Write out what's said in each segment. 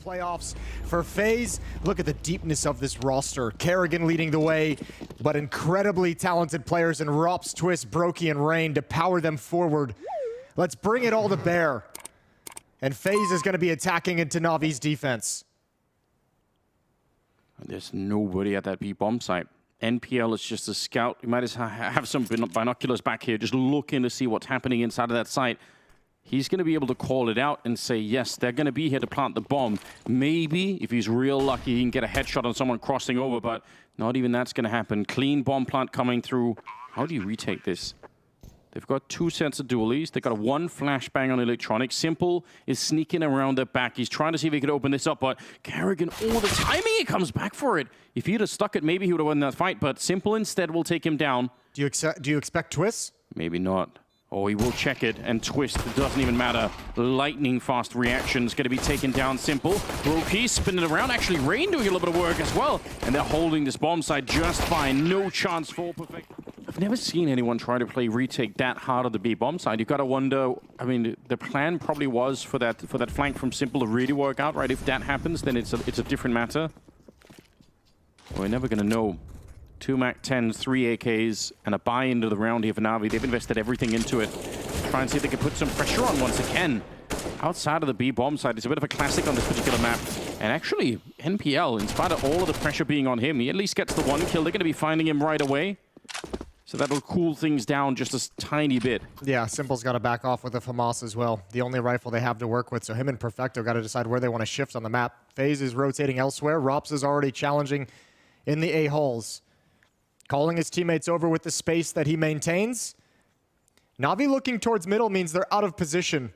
playoffs for Faze. Look at the deepness of this roster. Kerrigan leading the way, but incredibly talented players in Rops, Twist, Brokey, and Rain to power them forward. Let's bring it all to bear. And Faze is going to be attacking into Navi's defense. There's nobody at that B bomb site. NPL is just a scout. You might as well have some binoculars back here, just looking to see what's happening inside of that site. He's going to be able to call it out and say, yes, they're going to be here to plant the bomb. Maybe, if he's real lucky, he can get a headshot on someone crossing over, but not even that's going to happen. Clean bomb plant coming through. How do you retake this? They've got 2 sets of dualies. They've got a 1 flashbang on electronic. Simple is sneaking around their back. He's trying to see if he could open this up, but Kerrigan, all the timing, he comes back for it. If he'd have stuck it, maybe he would have won that fight, but Simple instead will take him down. Do you expect Twist? Maybe not. Oh, he will check it, and Twist, it doesn't even matter. Lightning fast reaction is going to be taken down. Simple. Brokey spinning around. Actually, Rain doing a little bit of work as well. And they're holding this bomb site just fine. No chance for perfect. I've never seen anyone try to play retake that hard of the B bomb side. You've got to wonder, I mean, the plan probably was for that flank from Simple to really work out, right? If that happens, then it's a different matter. We're never going to know. 2 MAC-10s, 3 AKs, and a buy into the round here for Navi. They've invested everything into it. Try and see if they can put some pressure on once again. Outside of the B bomb side, it's a bit of a classic on this particular map. And actually, NPL, in spite of all of the pressure being on him, he at least gets the 1 kill. They're going to be finding him right away. So that'll cool things down just a tiny bit. Yeah, Simple's got to back off with a FAMAS as well. The only rifle they have to work with, so him and Perfecto got to decide where they want to shift on the map. Faze is rotating elsewhere. Rops is already challenging in the A-halls. Calling his teammates over with the space that he maintains. Navi looking towards middle means they're out of position.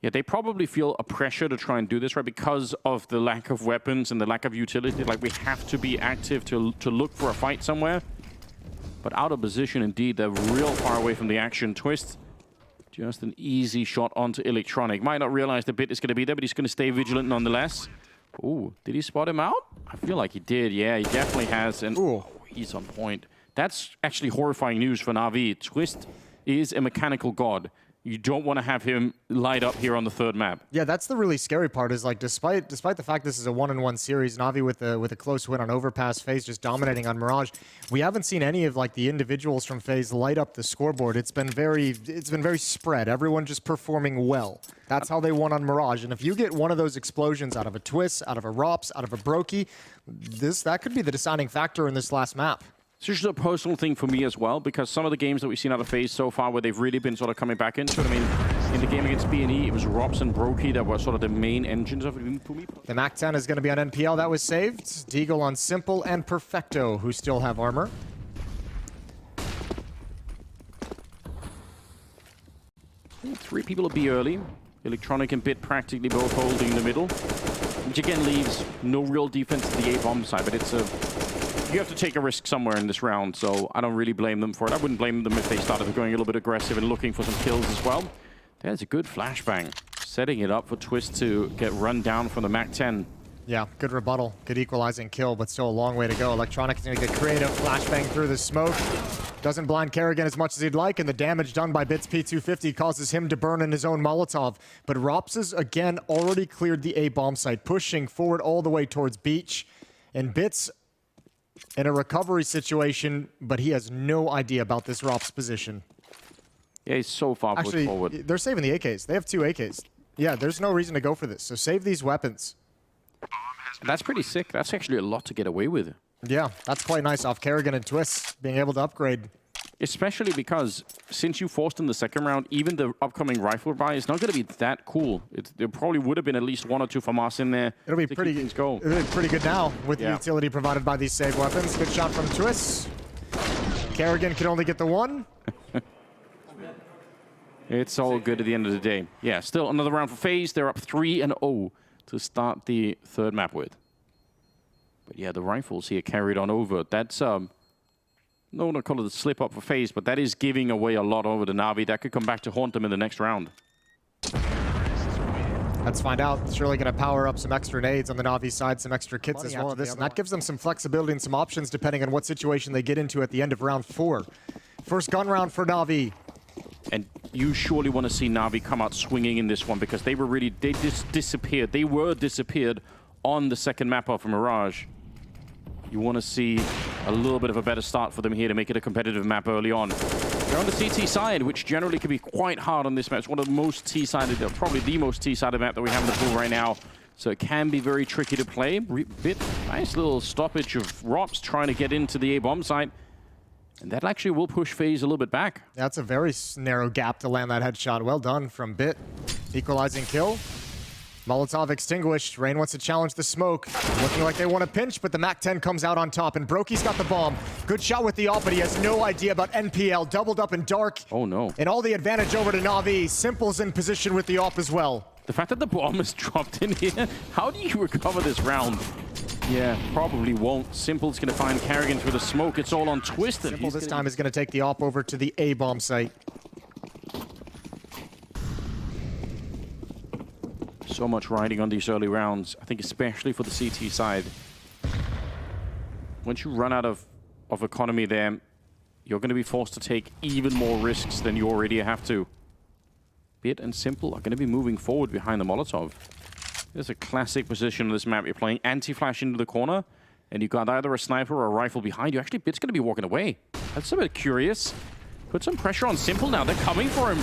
Yeah, they probably feel a pressure to try and do this, right? Because of the lack of weapons and the lack of utility. Like, we have to be active to look for a fight somewhere. But out of position, indeed. They're real far away from the action. Twist, just an easy shot onto electronic. Might not realize the bit is going to be there, but he's going to stay vigilant nonetheless. Ooh, did he spot him out? I feel like he did. Yeah, he definitely has. And ooh, he's on point. That's actually horrifying news for Navi. Twist is a mechanical god. You don't want to have him light up here on the 3rd map. Yeah, that's the really scary part is, like, despite the fact this is a 1-on-1 series, Navi with a close win on Overpass, Faze just dominating on Mirage. We haven't seen any of, like, the individuals from Faze light up the scoreboard. It's been very spread. Everyone just performing well. That's how they won on Mirage. And if you get one of those explosions out of a Twist, out of a Rops, out of a Brokey, that could be the deciding factor in this last map. It's just a personal thing for me as well, because some of the games that we've seen out of Faze so far where they've really been sort of coming back into it. I mean, in the game against B&E, it was Rops and Brokey that were sort of the main engines of it for me. The MAC-10 is going to be on NPL. That was saved. Deagle on Simple and Perfecto, who still have armor. Three people at B early. Electronic and Bit practically both holding the middle. Which again leaves no real defense to the A-bomb side, but it's a... You have to take a risk somewhere in this round, so I don't really blame them for it. I wouldn't blame them if they started going a little bit aggressive and looking for some kills as well. There's a good flashbang. Setting it up for Twist to get run down from the MAC-10. Yeah, good rebuttal. Good equalizing kill, but still a long way to go. Electronic is going to get creative. Flashbang through the smoke. Doesn't blind Kerrigan as much as he'd like, and the damage done by Bit's P250 causes him to burn in his own Molotov. But Rops has, again, already cleared the A-bomb site, pushing forward all the way towards Beach. And Bit's in a recovery situation, but he has no idea about this Rops position. Yeah, he's so far pushed forward. They're saving the AKs. They have 2 AKs. Yeah, there's no reason to go for this, so save these weapons. That's pretty sick. That's actually a lot to get away with. Yeah, that's quite nice off Kerrigan and Twist being able to upgrade. Especially because since you forced in the 2nd round, even the upcoming rifle buy is not going to be that cool. There probably would have been at least 1 or 2 FAMAS in there. It'll be pretty good now with the utility provided by these save weapons. Good shot from Twist. Kerrigan can only get the 1. It's all good at the end of the day. Yeah, still another round for Faze. They're up 3-0 to start the 3rd map with. But yeah, the rifles here carried on over. That's no one will call it a slip up for Faze, but that is giving away a lot over to Navi. That could come back to haunt them in the next round. Let's find out. Surely going to power up some extra nades on the Navi side, some extra kits as well as this, and that gives them some flexibility and some options depending on what situation they get into at the end of round 4. First gun round for Navi. And you surely want to see Navi come out swinging in this one because they just disappeared. They were disappeared on the second map of Mirage. You want to see a little bit of a better start for them here to make it a competitive map early on. They're on the CT side, which generally can be quite hard on this map. It's one of the most T-sided, probably the most T-sided map that we have in the pool right now. So it can be very tricky to play. Nice little stoppage of Rops trying to get into the A bomb site. And that actually will push Faze a little bit back. That's a very narrow gap to land that headshot. Well done from Bit. Equalizing kill. Molotov extinguished. Rain wants to challenge the smoke. Looking like they want to pinch, but the MAC-10 comes out on top, and Brokey's got the bomb. Good shot with the AWP, but he has no idea about NPL. Doubled up in dark. Oh, no. And all the advantage over to Navi. Simple's in position with the AWP as well. The fact that the bomb is dropped in here, how do you recover this round? Yeah, probably won't. Simple's going to find Karrigan through the smoke. It's all on Twisted. Simple this time is going to take the AWP over to the A bomb site. So much riding on these early rounds, I think especially for the CT side. Once you run out of economy there, you're going to be forced to take even more risks than you already have to. Bit and Simple are going to be moving forward behind the Molotov. There's a classic position on this map. You're playing anti-flash into the corner, and you've got either a sniper or a rifle behind you. Actually, Bit's going to be walking away. That's a bit curious. Put some pressure on Simple now. They're coming for him.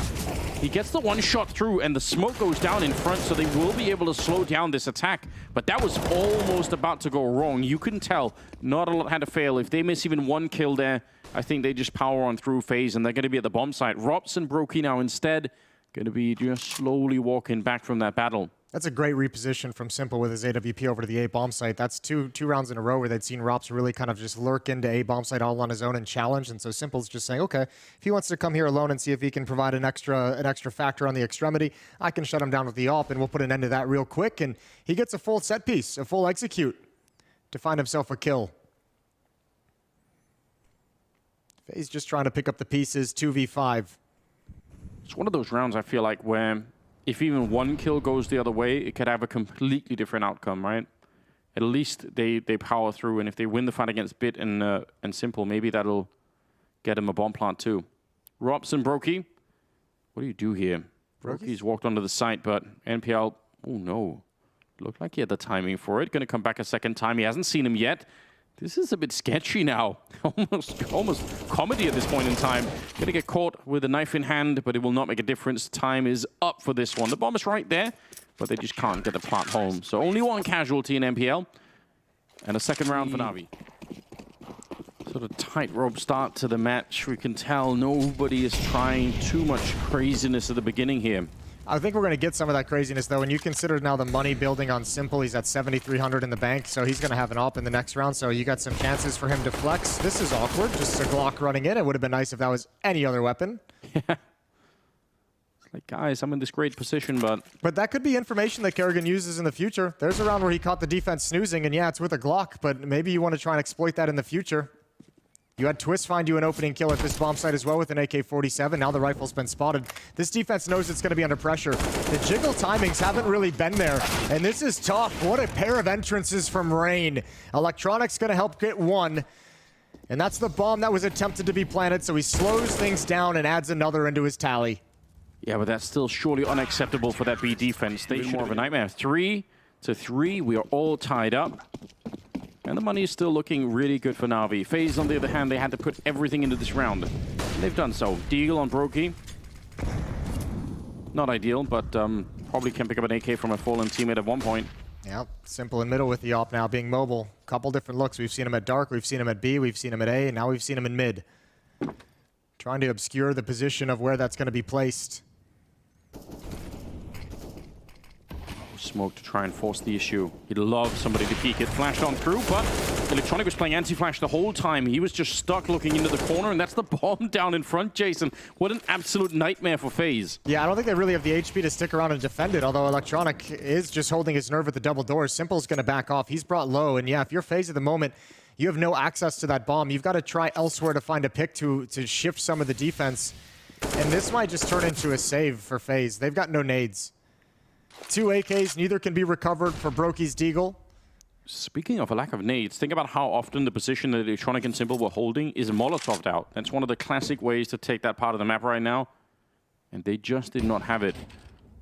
He gets the one shot through, and the smoke goes down in front, so they will be able to slow down this attack. But that was almost about to go wrong. You couldn't tell. Not a lot had to fail. If they miss even one kill there, I think they just power on through Faze, and they're going to be at the bomb site. Rops and Brokey now instead going to be just slowly walking back from that battle. That's a great reposition from Simple with his AWP over to the A bomb site. That's two rounds in a row where they'd seen Rops really kind of just lurk into A bomb site all on his own and challenge. And so Simple's just saying, okay, if he wants to come here alone and see if he can provide an extra factor on the extremity, I can shut him down with the AWP, and we'll put an end to that real quick. And he gets a full set piece, a full execute to find himself a kill. Faze just trying to pick up the pieces, 2v5. It's one of those rounds, I feel like, where if even one kill goes the other way, it could have a completely different outcome, right? At least they power through, and if they win the fight against Bit and Simple, maybe that'll get him a bomb plant too. Rops and Brokey, what do you do here? Brokey's walked onto the site, but NPL, oh no. Looked like he had the timing for it. Going to come back a second time. He hasn't seen him yet. This is a bit sketchy now. almost comedy at this point in time. Going to get caught with a knife in hand, but it will not make a difference. Time is up for this one. The bomb is right there, but they just can't get the plant home. So only one casualty in NPL, and a second round for Navi. Sort of tightrope start to the match. We can tell nobody is trying too much craziness at the beginning here. I think we're going to get some of that craziness, though. When you consider now the money building on Simple, he's at 7,300 in the bank, so he's going to have an AWP in the next round, so you got some chances for him to flex. This is awkward, just a Glock running in. It would have been nice if that was any other weapon. Yeah. It's like, guys, I'm in this great position, but... But that could be information that Karrigan uses in the future. There's a round where he caught the defense snoozing, and yeah, it's with a Glock, but maybe you want to try and exploit that in the future. You had Twist find you an opening kill at this bomb site as well with an AK-47. Now the rifle's been spotted. This defense knows it's going to be under pressure. The jiggle timings haven't really been there, and this is tough. What a pair of entrances from Rain. Electronic's going to help get one, and that's the bomb that was attempted to be planted, so he slows things down and adds another into his tally. Yeah, but that's still surely unacceptable for that B defense. They should have a nightmare. 3-3. We are all tied up. And the money is still looking really good for Navi. Faze, on the other hand, they had to put everything into this round. And they've done so. Deagle on Brokey. Not ideal, but probably can pick up an AK from a fallen teammate at one point. Yep, Simple in middle with the AWP now, being mobile. Couple different looks. We've seen him at dark, we've seen him at B, we've seen him at A, and now we've seen him in mid. Trying to obscure the position of where that's going to be placed. Smoke to try and force the issue. He'd love somebody to peek it. Flashed on through, but Electronic was playing anti-flash the whole time. He was just stuck looking into the corner, and that's the bomb down in front, Jason. What an absolute nightmare for Faze. Yeah, I don't think they really have the HP to stick around and defend it, although Electronic is just holding his nerve at the double doors. Simple's going to back off. He's brought low, and yeah, if you're Faze at the moment, you have no access to that bomb. You've got to try elsewhere to find a pick to shift some of the defense, and this might just turn into a save for Faze. They've got no nades. 2 AKs, neither can be recovered for Brokey's Deagle. Speaking of a lack of nades, think about how often the position that Electronic and Simple were holding is Molotoved out. That's one of the classic ways to take that part of the map right now. and they just did not have it.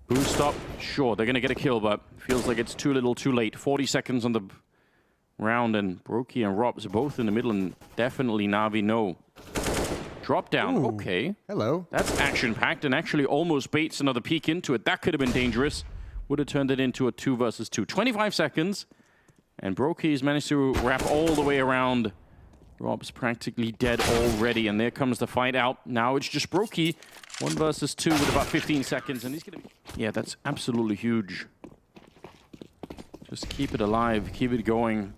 Boost up, sure, they're going to get a kill, but feels like it's too little too late. 40 seconds on the round, and Brokey and Robs are both in the middle, and definitely Navi no. Drop down, Ooh. okay. Hello. That's action-packed and actually almost baits another peek into it. That could have been dangerous. Would have turned it into a 2 versus 2. 25 seconds, and Brokey's managed to wrap all the way around. Rob's practically dead already, and there comes the fight out. Now it's just Brokey, 1 versus 2 with about 15 seconds, and he's gonna be... Yeah, that's absolutely huge. Just keep it alive, keep it going.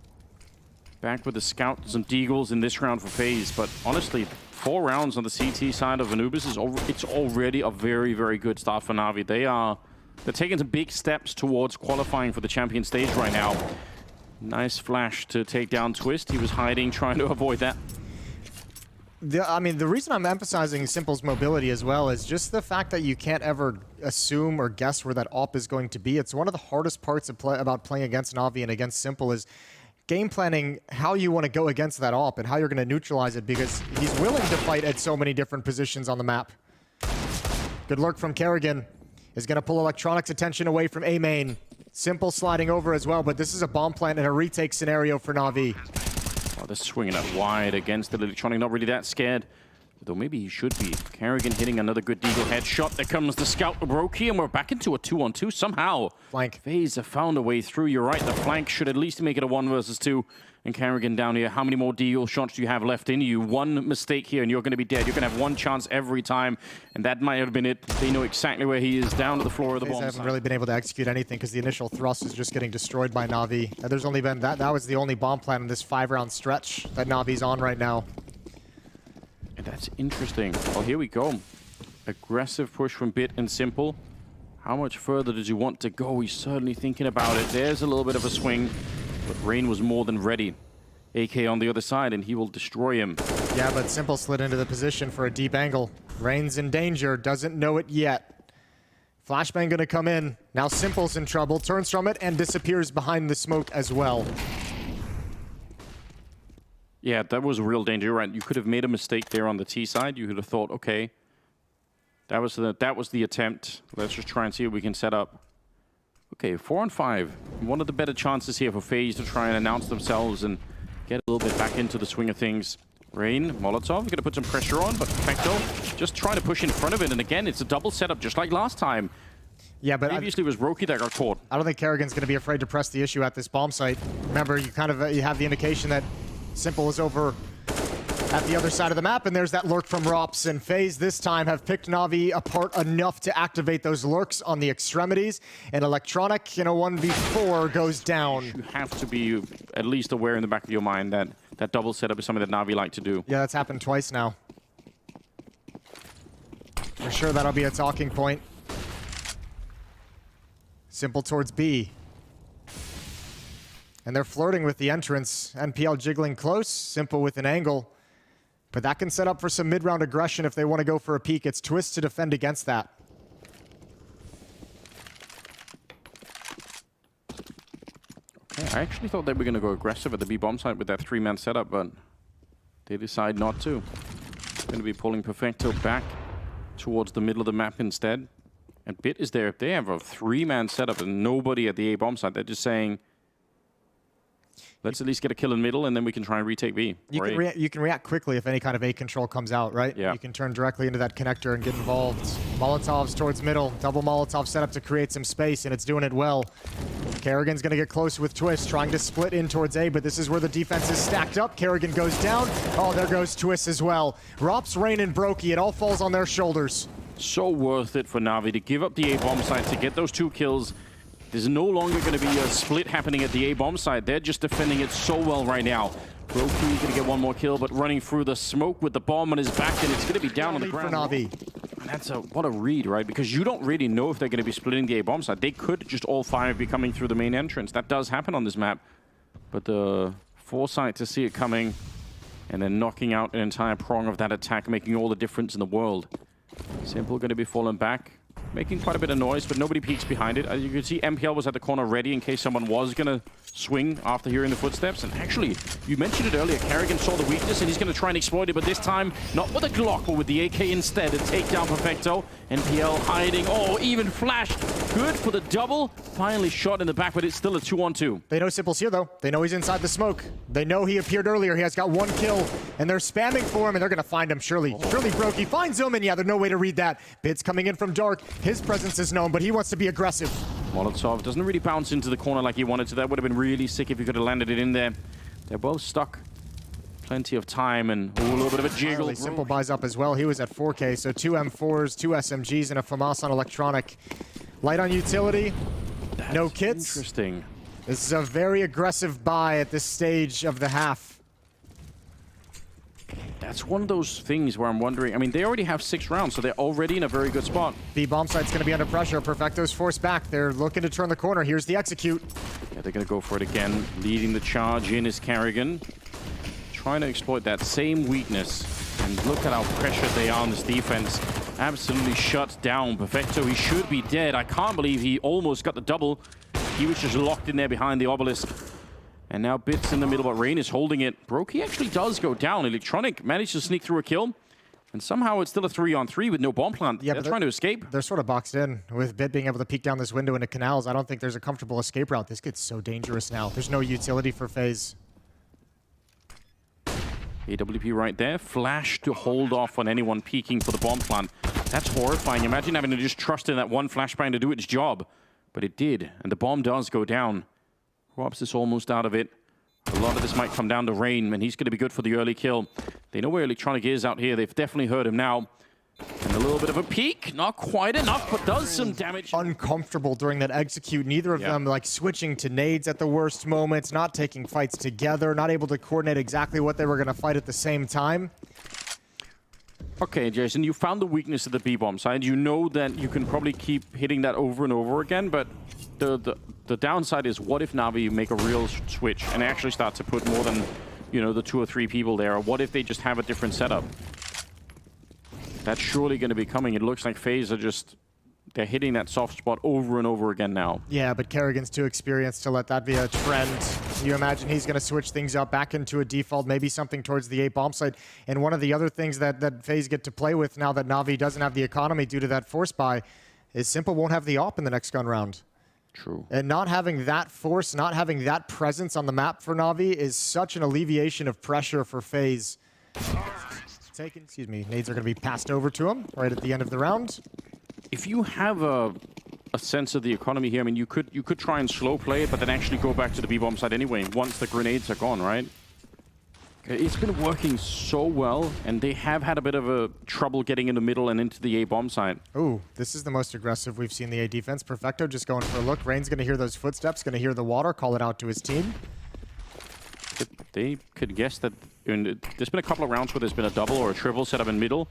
Back with the scouts and deagles in this round for Faze, but honestly, 4 rounds on the CT side of Anubis is it's already a very, very good start for Navi. They're taking some big steps towards qualifying for the champion stage right now. Nice flash to take down Twist. He was hiding, trying to avoid that. I mean, the reason I'm emphasizing Simple's mobility as well is just the fact that you can't ever assume or guess where that AWP is going to be. It's one of the hardest parts about playing against Navi and against Simple is game planning how you want to go against that AWP and how you're going to neutralize it, because he's willing to fight at so many different positions on the map. Good lurk from Kerrigan is going to pull Electronic's attention away from A main. Simple sliding over as well, but this is a bomb plant and a retake scenario for Navi. Oh, they're swinging it wide against the Electronic, not really that scared. Though maybe he should be. Kerrigan hitting another good deagle headshot. There comes the scout Brokey, and we're back into a 2-on-2 somehow. Flank. Faze have found a way through. You're right, the flank should at least make it a 1 versus 2. And Kerrigan down here, how many more deagle shots do you have left in you? One mistake here and you're going to be dead. You're going to have one chance every time, and that might have been it. They know exactly where he is, down to the floor of the bomb. They haven't really been able to execute anything because the initial thrust is just getting destroyed by Navi. There's only been that was the only bomb plan in this 5-round stretch that Navi's on right now. And that's interesting. Oh, here we go. Aggressive push from Bit and Simple. How much further did you want to go? He's certainly thinking about it. There's a little bit of a swing, but Rain was more than ready. AK on the other side, and he will destroy him. Yeah, but Simple slid into the position for a deep angle. Rain's in danger, doesn't know it yet. Flashbang gonna come in. Now Simple's in trouble, turns from it, and disappears behind the smoke as well. Yeah, that was a real danger. You're right. You could have made a mistake there on the T side. You could have thought, okay, that was the attempt. Let's just try and see what we can set up. Okay, 4-on-5. One of the better chances here for FaZe to try and announce themselves and get a little bit back into the swing of things. Rain, Molotov, going to put some pressure on, but Perfecto just trying to push in front of it. And again, it's a double setup just like last time. Yeah, but previously it was Brokey that got caught. I don't think Kerrigan's going to be afraid to press the issue at this bomb site. Remember, you have the indication that Simple is over at the other side of the map, and there's that lurk from Rops, and FaZe this time have picked Navi apart enough to activate those lurks on the extremities, and Electronic in a 1v4 goes down. You have to be at least aware in the back of your mind that that double setup is something that Navi like to do. Yeah, that's happened twice now. For sure that'll be a talking point. Simple towards B. And they're flirting with the entrance. NPL jiggling close, Simple with an angle. But that can set up for some mid-round aggression if they want to go for a peek. It's Twist to defend against that. Okay, I actually thought they were going to go aggressive at the B bomb site with that 3-man setup, but they decide not to. Going to be pulling Perfecto back towards the middle of the map instead. And Bit is there. If they have a 3-man setup and nobody at the A bomb site, they're just saying, let's at least get a kill in middle, and then we can try and retake B. You can react quickly if any kind of A control comes out, right? Yeah. You can turn directly into that connector and get involved. Molotovs towards middle. Double Molotov set up to create some space, and it's doing it well. Kerrigan's going to get close with Twist, trying to split in towards A, but this is where the defense is stacked up. Kerrigan goes down. Oh, there goes Twist as well. Rops, Rain, and Brokey. It all falls on their shoulders. So worth it for Navi to give up the A bomb site to get those 2 kills. There's no longer going to be a split happening at the A bomb site. They're just defending it so well right now. Brokey going to get 1 more kill, but running through the smoke with the bomb on his back, and it's going to be down on the ground. For Navi. And that's what a read, right? Because you don't really know if they're going to be splitting the A bomb site. They could just all 5 be coming through the main entrance. That does happen on this map. But the foresight to see it coming and then knocking out an entire prong of that attack, making all the difference in the world. Simple going to be falling back. making quite a bit of noise, but nobody peeks behind it. As you can see, MPL was at the corner ready in case someone was going to swing after hearing the footsteps. And actually, you mentioned it earlier, Kerrigan saw the weakness and he's going to try and exploit it, but this time, not with a Glock, but with the AK instead. A takedown Perfecto. NPL hiding. Oh, even flashed. Good for the double. Finally shot in the back, but it's still a 2-on-2. They know Simple's here, though. They know he's inside the smoke. They know he appeared earlier. He has got 1 kill, and they're spamming for him, and they're going to find him, surely. Surely Brokey finds him, and yeah, there's no way to read that. Bits coming in from dark. His presence is known, but he wants to be aggressive. Molotov doesn't really bounce into the corner like he wanted to. That would have been really sick if he could have landed it in there. They're both stuck. Plenty of time and a little bit of a jiggle. Simple buys up as well. He was at 4K, so 2 M4s, 2 SMGs, and a FAMAS on electronic. Light on utility. That's no kits. Interesting. This is a very aggressive buy at this stage of the half. That's one of those things where I'm wondering, I mean, they already have 6 rounds, so they're already in a very good spot. The bomb site's going to be under pressure. Perfecto's forced back. They're looking to turn the corner. Here's the execute. Yeah, they're going to go for it again. Leading the charge in is Kerrigan. Trying to exploit that same weakness. And look at how pressured they are on this defense. Absolutely shut down. Perfecto, he should be dead. I can't believe he almost got the double. He was just locked in there behind the obelisk. And now Bits in the middle, but Rain is holding it. Brokey actually does go down. Electronic managed to sneak through a kill. And somehow it's still a 3-on-3 with no bomb plant. Yeah, they're trying to escape. They're sort of boxed in. With Bit being able to peek down this window into canals, I don't think there's a comfortable escape route. This gets so dangerous now. There's no utility for Faze. AWP right there. Flash to hold off on anyone peeking for the bomb plant. That's horrifying. Imagine having to just trust in that one flashbang to do its job. But it did, and the bomb does go down. Robs is almost out of it. A lot of this might come down to Rain, and he's going to be good for the early kill. They know where Electronic is out here. They've definitely heard him now. And a little bit of a peek. Not quite enough, but does some damage. Uncomfortable during that execute. Neither of them like switching to nades at the worst moments, not taking fights together, not able to coordinate exactly what they were going to fight at the same time. Okay, Jason, you found the weakness of the B-bomb side. You know that you can probably keep hitting that over and over again, but the downside is, what if Navi make a real switch and actually start to put more than, you know, the 2 or 3 people there? Or what if they just have a different setup? That's surely going to be coming. It looks like Faze are just, they're hitting that soft spot over and over again now. Yeah, but Kerrigan's too experienced to let that be a trend. You imagine he's going to switch things up back into a default, maybe something towards the 8 bomb site. And one of the other things that Faze get to play with now that Navi doesn't have the economy due to that force buy is Simple won't have the op in the next gun round. True. And not having that force, not having that presence on the map for Navi is such an alleviation of pressure for Faze. Excuse me, nades are going to be passed over to him right at the end of the round. If you have a sense of the economy here, I mean, you could try and slow play it, but then actually go back to the B-bomb side anyway, once the grenades are gone, right? It's been working so well, and they have had a bit of a trouble getting in the middle and into the A-bomb side. Ooh, this is the most aggressive we've seen the A defense. Perfecto just going for a look. Rain's going to hear those footsteps, going to hear the water, call it out to his team. They could guess that, there's been a couple of rounds where there's been a double or a triple set up in middle.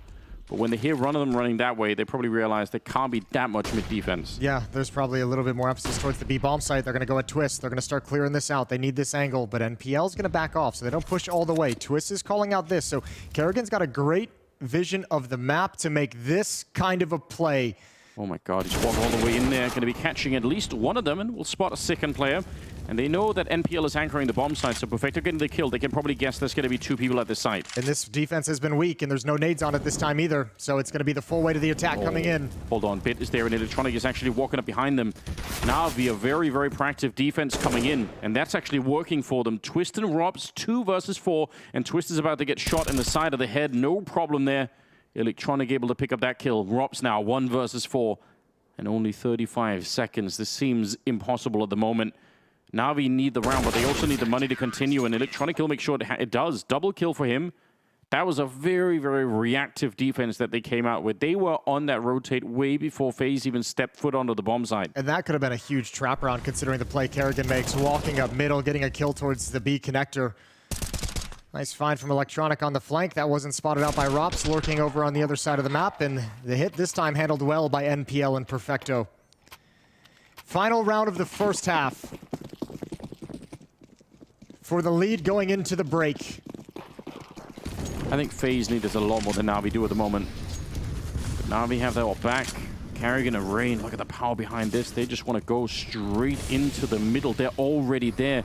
But when they hear one of them running that way, they probably realize there can't be that much mid-defense. Yeah, there's probably a little bit more emphasis towards the B-bomb site. They're going to go at Twist. They're going to start clearing this out. They need this angle, but NPL's going to back off, so they don't push all the way. Twist is calling out this, so Kerrigan's got a great vision of the map to make this kind of a play. Oh my god, he's walking all the way in there. Going to be catching at least one of them, and we'll spot a second player. And they know that NPL is anchoring the bomb site, so Perfecto getting the kill. They can probably guess there's going to be 2 people at this site. And this defense has been weak, and there's no nades on it this time either. So it's going to be the full weight of the attack coming in. Hold on, Bit is there, and Electronic is actually walking up behind them. Navi, a very, very proactive defense coming in, and that's actually working for them. Twist and Robs, 2 versus 4, and Twist is about to get shot in the side of the head. No problem there. Electronic able to pick up that kill. Robs now, 1 versus 4, and only 35 seconds. This seems impossible at the moment. Navi need the round, but they also need the money to continue, and Electronic will make sure it does. Double kill for him. That was a very, very reactive defense that they came out with. They were on that rotate way before Faze even stepped foot onto the bomb site. And that could have been a huge trap round considering the play Kerrigan makes, walking up middle, getting a kill towards the B connector. Nice find from Electronic on the flank. That wasn't spotted out by Rops, lurking over on the other side of the map, and the hit this time handled well by NPL and Perfecto. Final round of the first half. For the lead going into the break. I think Faze needs a lot more than Navi do at the moment. But Navi have their back. Carrigan and Rain, look at the power behind this. They just want to go straight into the middle. They're already there.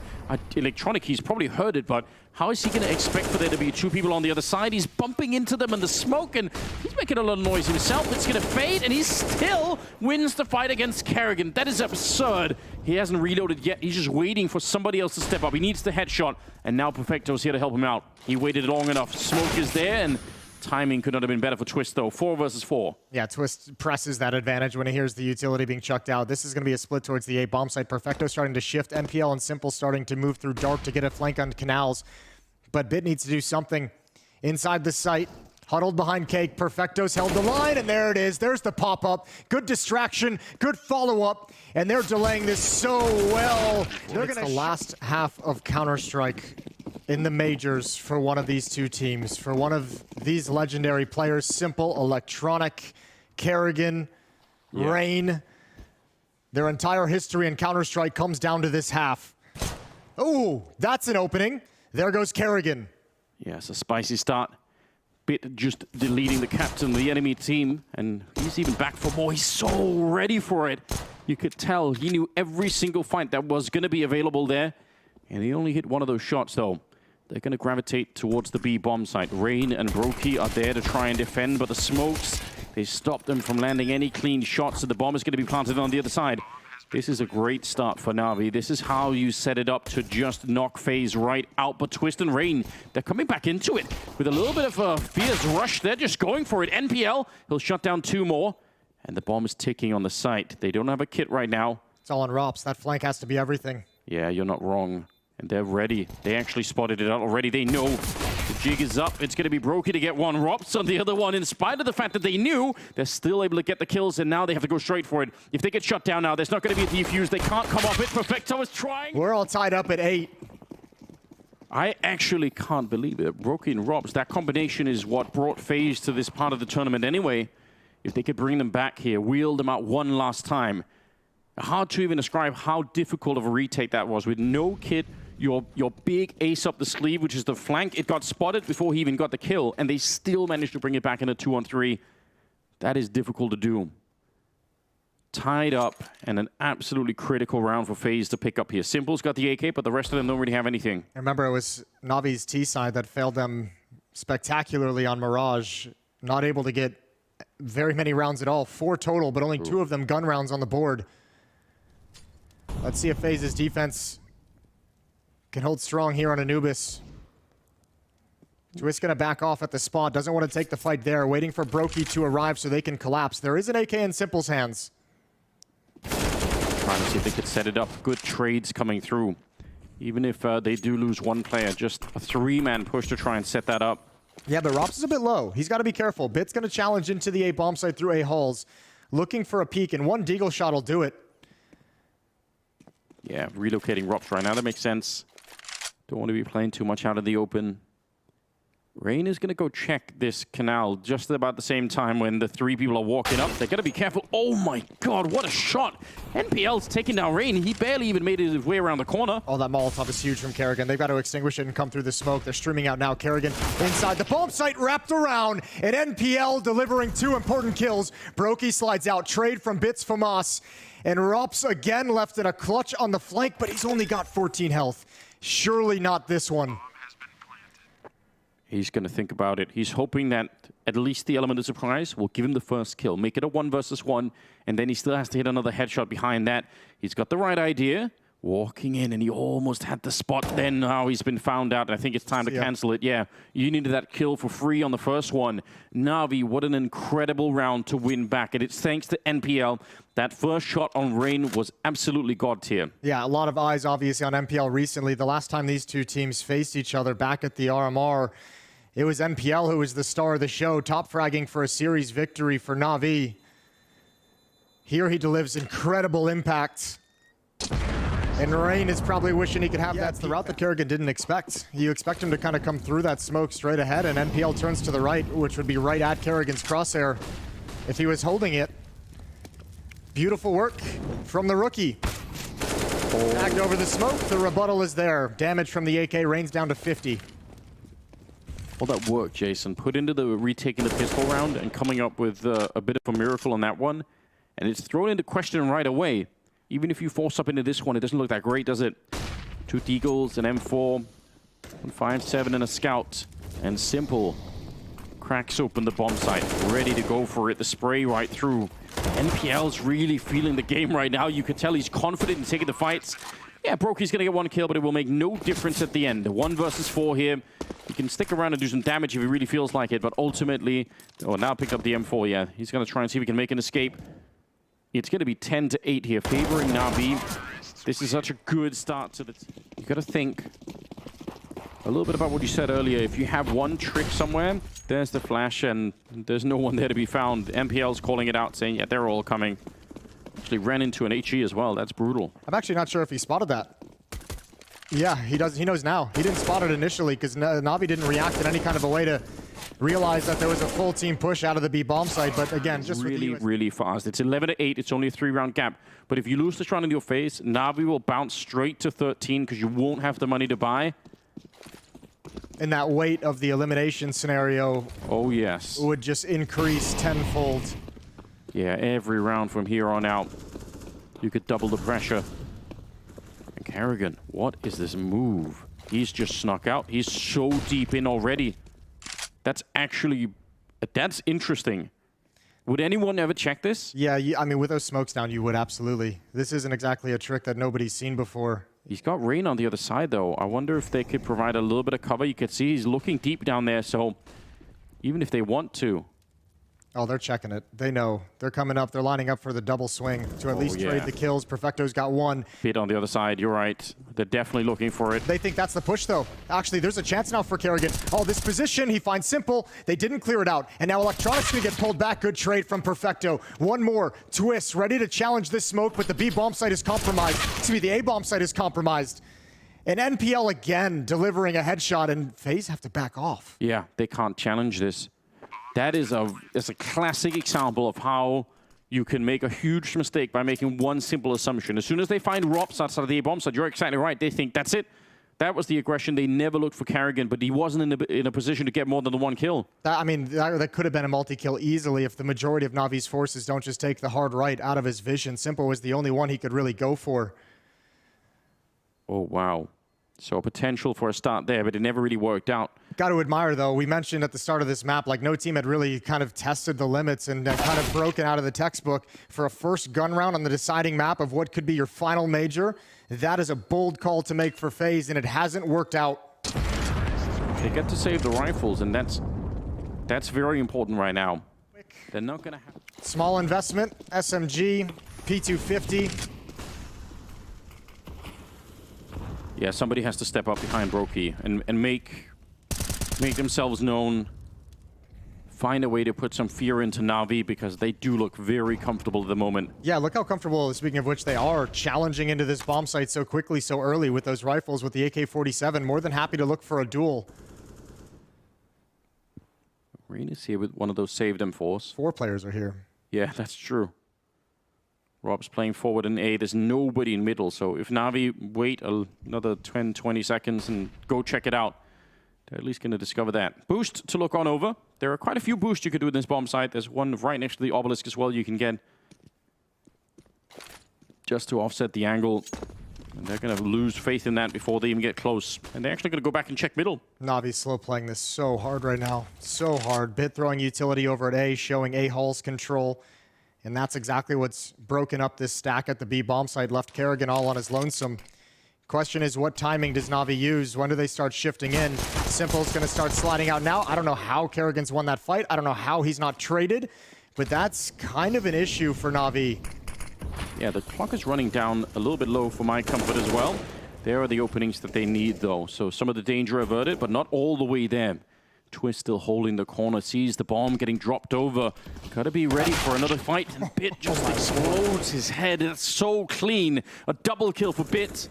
Electronic, he's probably heard it, but how is he going to expect for there to be two people on the other side? He's bumping into them in the smoke, and he's making a lot of noise himself. It's going to fade, and he still wins the fight against Carrigan. That is absurd. He hasn't reloaded yet. He's just waiting for somebody else to step up. He needs the headshot, and now Perfecto's here to help him out. He waited long enough. Smoke is there, and timing could not have been better for Twist, though. 4 versus 4. Yeah, Twist presses that advantage when he hears the utility being chucked out. This is going to be a split towards the A bomb site. Perfecto starting to shift. NPL and Simple starting to move through dark to get a flank on Canals. But Bit needs to do something inside the site. Huddled behind Cake. Perfecto's held the line, and there it is. There's the pop-up. Good distraction. Good follow-up. And they're delaying this so well. They're going to the last half of Counter-Strike in the majors for one of these two teams, for one of these legendary players. Simple, Electronic, Carrigan, Rain. Their entire history in Counter-Strike comes down to this half. Oh, that's an opening. There goes Carrigan. Yes, a spicy start. Bit just deleting the captain of the enemy team, and he's even back for more. He's so ready for it. You could tell he knew every single fight that was going to be available there, and he only hit one of those shots, though. They're going to gravitate towards the B bomb site. Rain and Brokey are there to try and defend, but the smokes, they stop them from landing any clean shots, so the bomb is going to be planted on the other side. This is a great start for Navi. This is how you set it up to just knock Faze right out. But Twist and Rain, they're coming back into it with a little bit of a fierce rush. They're just going for it. NPL, he'll shut down 2 more. And the bomb is ticking on the site. They don't have a kit right now. It's all on Rops. That flank has to be everything. Yeah, you're not wrong. And they're ready. They actually spotted it out already. They know the jig is up. It's going to be Brokey to get one. Rops on the other one. In spite of the fact that they knew, they're still able to get the kills, and now they have to go straight for it. If they get shut down now, there's not going to be a defuse. They can't come off it. Perfecto is trying. We're all tied up at 8. I actually can't believe it. Brokey and Rops, that combination is what brought FaZe to this part of the tournament anyway. If they could bring them back here, wheel them out one last time. Hard to even describe how difficult of a retake that was with no kit. Your big ace up the sleeve, which is the flank, it got spotted before he even got the kill, and they still managed to bring it back in a 2-on-3. That is difficult to do. Tied up, and an absolutely critical round for FaZe to pick up here. Simple's got the AK, but the rest of them don't really have anything. Remember, it was Navi's T side that failed them spectacularly on Mirage. Not able to get very many rounds at all. 4 total, but only 2 of them gun rounds on the board. Let's see if FaZe's defense can hold strong here on Anubis. Twist gonna back off at the spot. Doesn't want to take the fight there. Waiting for Brokey to arrive so they can collapse. There is an AK in Simple's hands. Trying to see if they could set it up. Good trades coming through. Even if they do lose one player, just a 3-man push to try and set that up. Yeah, but Rops is a bit low. He's got to be careful. Bit's gonna challenge into the A bomb site through A halls. Looking for a peek, and one deagle shot will do it. Yeah, relocating Rops right now, that makes sense. Don't want to be playing too much out in the open. Rain is going to go check this canal just about the same time when the 3 people are walking up. They're going to be careful. Oh my god, what a shot. NPL's taking down Rain. He barely even made his way around the corner. Oh, that Molotov is huge from Carrigan. They've got to extinguish it and come through the smoke. They're streaming out now. Carrigan inside the bomb site, wrapped around. And NPL delivering 2 important kills. Brokey slides out. Trade from Bits Famas. And Rops again left in a clutch on the flank, but he's only got 14 health. Surely not this one. He's going to think about it. He's hoping that at least the element of surprise will give him the first kill. Make it a 1 versus 1, and then he still has to hit another headshot behind that. He's got the right idea. Walking in, and he almost had the spot. Then now he's been found out, and I think it's time to cancel it. Yeah, you needed that kill for free on the first one. Navi, what an incredible round to win back, and it's thanks to NPL. That first shot on Rain was absolutely god tier. Yeah, a lot of eyes obviously on NPL recently. The last time these two teams faced each other back at the RMR, it was NPL who was the star of the show, top fragging for a series victory for Navi. Here he delivers incredible impact. And Rain is probably wishing he could have that. That's the route that Carrigan didn't expect. You expect him to kind of come through that smoke straight ahead, and NPL turns to the right, which would be right at Carrigan's crosshair if he was holding it. Beautiful work from the rookie. Tagged over the smoke, the rebuttal is there. Damage from the AK, Rain's down to 50. All that work, Jason, put into the retaking the pistol round and coming up with a bit of a miracle on that one. And it's thrown into question right away. Even if you force up into this one, it doesn't look that great, does it? 2 Deagles, an M4, 157 and a Scout. And Simple cracks open the bomb site, ready to go for it. The spray right through. NPL's really feeling the game right now. You could tell he's confident in taking the fights. Yeah, Brokey's going to get 1 kill, but it will make no difference at the end. 1 versus 4 here. He can stick around and do some damage if he really feels like it, but ultimately... Oh, now picked up the M4, yeah. He's going to try and see if he can make an escape. It's going to be 10-8 here, favoring Navi. This is such a good start to the... You got to think a little bit about what you said earlier. If you have one trick somewhere, there's the flash, and there's no one there to be found. MPL's calling it out, saying, yeah, they're all coming. Actually ran into an HE as well. That's brutal. I'm actually not sure if he spotted that. Yeah, he does. He knows now. He didn't spot it initially because Navi didn't react in any kind of a way to realize that there was a full team push out of the B bomb site. But again, just really fast. It's 11-8. It's only a 3-round gap. But if you lose this round in your face, Navi will bounce straight to 13 because you won't have the money to buy. And that weight of the elimination scenario, oh yes, would just increase tenfold. Yeah, every round from here on out, you could double the pressure. And Kerrigan, what is this move? He's just snuck out. He's so deep in already. That's actually, that's interesting. Would anyone ever check this? Yeah, I mean, with those smokes down, you would absolutely. This isn't exactly a trick that nobody's seen before. He's got Rain on the other side, though. I wonder if they could provide a little bit of cover. You could see he's looking deep down there, so even if they want to. Oh, they're checking it. They know. They're coming up. They're lining up for the double swing to at least trade the kills. Perfecto's got 1. Bit on the other side. You're right. They're definitely looking for it. They think that's the push, though. Actually, there's a chance now for Kerrigan. Oh, this position, he finds Simple. They didn't clear it out. And now Electronic's going to get pulled back. Good trade from Perfecto. 1 more. Twist, ready to challenge this smoke, but the B bomb site is compromised. Excuse me, the A bomb site is compromised. And NPL again delivering a headshot, and Faze have to back off. Yeah, they can't challenge this. That is it's a classic example of how you can make a huge mistake by making one simple assumption. As soon as they find Robs outside of the A-bomb side, you're exactly right. They think that's it. That was the aggression. They never looked for Kerrigan, but he wasn't in a position to get more than the 1 kill. I mean, that could have been a multi-kill easily if the majority of Navi's forces don't just take the hard right out of his vision. Simple was the only one he could really go for. Oh, wow. So potential for a start there, but it never really worked out. Got to admire, though, we mentioned at the start of this map, like no team had really kind of tested the limits and kind of broken out of the textbook for a first gun round on the deciding map of what could be your final major. That is a bold call to make for FaZe, and it hasn't worked out. They get to save the rifles, and that's very important right now. They're not going to have... Small investment, SMG, P250. Yeah, somebody has to step up behind Brokey and make themselves known. Find a way to put some fear into Navi because they do look very comfortable at the moment. Yeah, look how comfortable, speaking of which, they are challenging into this bomb site so quickly, so early with those rifles, with the AK-47. More than happy to look for a duel. Rena's here with one of those saved M4s. 4 players are here. Yeah, that's true. Rob's playing forward in A. There's nobody in middle, so if Navi wait another 10, 20 seconds and go check it out, they're at least going to discover that. Boost to look on over. There are quite a few boosts you could do in this bomb site. There's one right next to the obelisk as well you can get just to offset the angle. And they're going to lose faith in that before they even get close. And they're actually going to go back and check middle. Navi's slow playing this so hard right now. So hard. Bit throwing utility over at A, showing A Hull's control. And that's exactly what's broken up this stack at the B bomb site, left Kerrigan all on his lonesome. Question is, what timing does Navi use? When do they start shifting in? Simple's going to start sliding out now. I don't know how Kerrigan's won that fight. I don't know how he's not traded, but that's kind of an issue for Navi. Yeah, the clock is running down a little bit low for my comfort as well. There are the openings that they need, though. So some of the danger averted, but not all the way there. Twist still holding the corner, sees the bomb getting dropped over. Gotta be ready for another fight, and Bit just explodes his head. That's so clean. A double kill for Bit.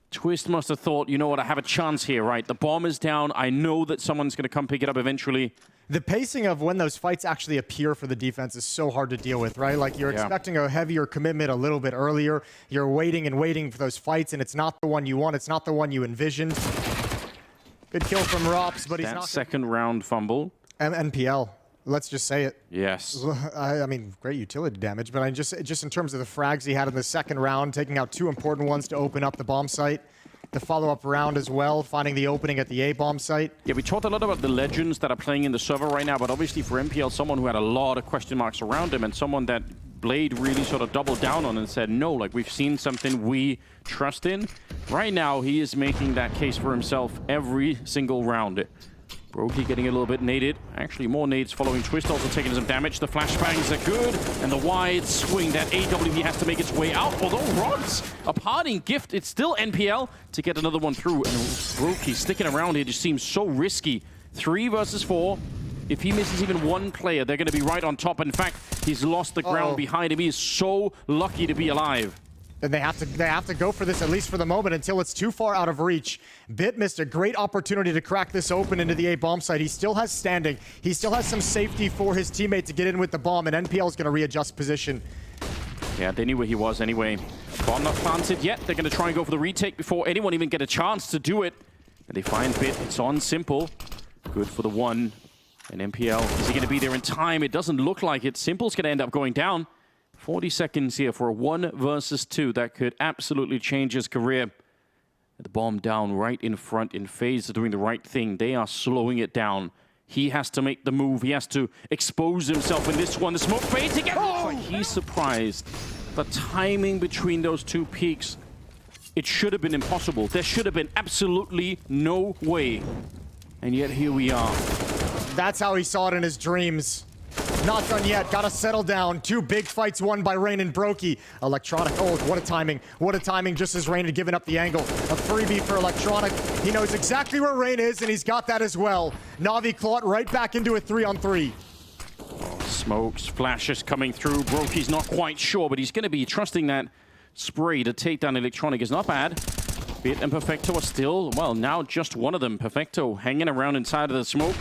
Twist must have thought, you know what, I have a chance here, right? The bomb is down. I know that someone's gonna come pick it up eventually. The pacing of when those fights actually appear for the defense is so hard to deal with, right? Like, you're expecting a heavier commitment a little bit earlier. You're waiting and waiting for those fights, and it's not the one you want. It's not the one you envisioned. Good kill from Rops, but he's that not... second round fumble. NPL. Let's just say it. Yes. I mean, great utility damage, but just in terms of the frags he had in the second round, taking out 2 important ones to open up the bomb site. The follow-up round as well, finding the opening at the A bomb site. Yeah, we talked a lot about the legends that are playing in the server right now, but obviously for MPL, someone who had a lot of question marks around him and someone that Blade really sort of doubled down on and said, no, like we've seen something we trust in. Right now, he is making that case for himself every single round. Brokey getting a little bit naded. Actually, more nades following Twist, also taking some damage. The flashbangs are good, and the wide swing that AWP has to make its way out. Although Rods, a parting gift, it's still NPL to get another one through. And Brokey sticking around here just seems so risky. 3 versus 4. If he misses even one player, they're going to be right on top. In fact, he's lost the ground behind him. He is so lucky to be alive. And they have to go for this, at least for the moment, until it's too far out of reach. Bit missed a great opportunity to crack this open into the A bomb site. He still has standing. He still has some safety for his teammate to get in with the bomb, and NPL is going to readjust position. Yeah, they knew where he was anyway. Bomb not planted yet. They're going to try and go for the retake before anyone even get a chance to do it. And they find Bit. It's on Simple. Good for the 1. And NPL, is he going to be there in time? It doesn't look like it. Simple's going to end up going down. 40 seconds here for a 1 versus 2. That could absolutely change his career. The bomb down right in front in Faze are doing the right thing. They are slowing it down. He has to make the move. He has to expose himself in this one. The smoke fades again. Oh! He's surprised. The timing between those 2 peaks, it should have been impossible. There should have been absolutely no way. And yet here we are. That's how he saw it in his dreams. Not done yet. Gotta settle down. 2 big fights won by Rain and Brokey. Electronic. Oh, what a timing. What a timing, just as Rain had given up the angle. A freebie for Electronic. He knows exactly where Rain is, and he's got that as well. Navi clawed right back into a 3-on-3. Smokes, flashes coming through. Brokey's not quite sure, but he's going to be trusting that spray to take down Electronic is not bad. Bit and Perfecto are still, well, now just one of them. Perfecto hanging around inside of the smoke.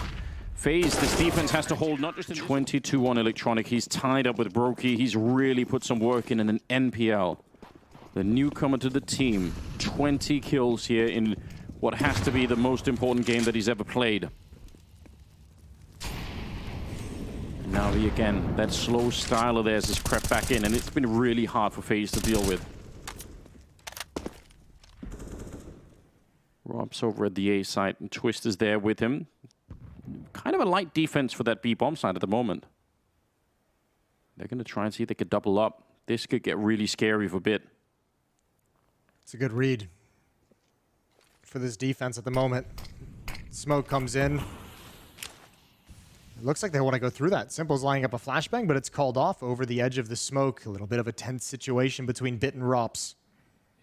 Faze, this defense has to hold not just in 22 on Electronic. He's tied up with Brokey. He's really put some work in an NPL. The newcomer to the team. 20 kills here in what has to be the most important game that he's ever played. And now he again, that slow style of theirs has crept back in, and it's been really hard for Faze to deal with. Rob's over at the A site, and Twist is there with him. Kind of a light defense for that B bomb side at the moment. They're going to try and see if they could double up. This could get really scary for Bit. It's a good read for this defense at the moment. Smoke comes in. It looks like they want to go through that. Simple's lining up a flashbang, but it's called off over the edge of the smoke. A little bit of a tense situation between Bit and Rops.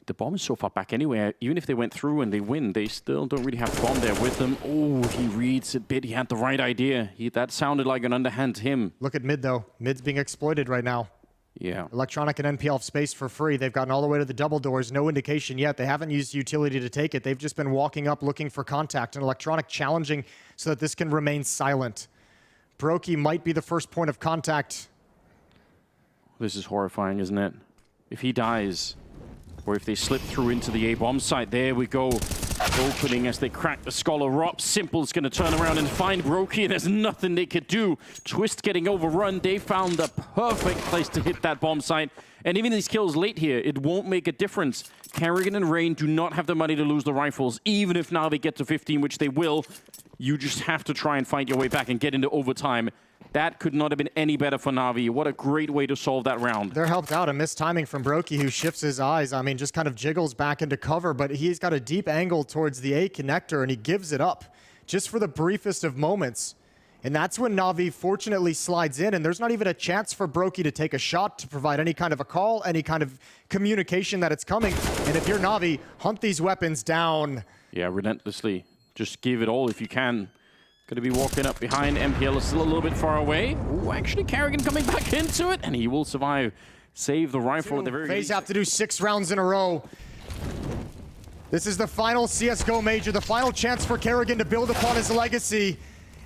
The bomb is so far back anyway. Even if they went through and they win, they still don't really have the bomb there with them. Oh, he reads it. Bit. He had the right idea. That sounded like an underhand to him. Look at mid, though. Mid's being exploited right now. Yeah. Electronic and NPL have space for free. They've gotten all the way to the double doors. No indication yet. They haven't used utility to take it. They've just been walking up looking for contact. And Electronic challenging so that this can remain silent. Brokey might be the first point of contact. This is horrifying, isn't it? If he dies, or if they slip through into the A-bomb site, there we go. Opening as they crack the skull of Rob. Simple's going to turn around and find Brokey, and there's nothing they could do. Twist getting overrun. They found the perfect place to hit that bomb site. And even these kills late here, it won't make a difference. Kerrigan and Rain do not have the money to lose the rifles. Even if now they get to 15, which they will, you just have to try and find your way back and get into overtime. That could not have been any better for Navi. What a great way to solve that round. They're helped out. A missed timing from Brokey, who shifts his eyes. I mean, just kind of jiggles back into cover, but he's got a deep angle towards the A connector, and he gives it up just for the briefest of moments. And that's when Navi fortunately slides in, and there's not even a chance for Brokey to take a shot, to provide any kind of a call, any kind of communication that it's coming. And if you're Navi, hunt these weapons down. Yeah, relentlessly. Just give it all if you can. Going to be walking up behind. MPL is still a little bit far away. Ooh, actually, Kerrigan coming back into it, and he will survive. Save the rifle at the very least. Faze have to do 6 rounds in a row. This is the final CSGO major, the final chance for Kerrigan to build upon his legacy.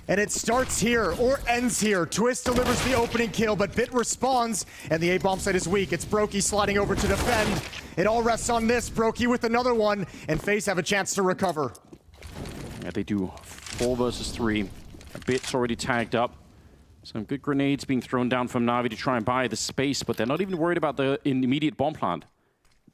And it starts here, or ends here. Twist delivers the opening kill, but Bit responds, and the A-bomb site is weak. It's Brokey sliding over to defend. It all rests on this. Brokey with another one, and Faze have a chance to recover. Yeah, they do. 4 versus 3. A Bit's already tagged up. Some good grenades being thrown down from Navi to try and buy the space, but they're not even worried about the immediate bomb plant.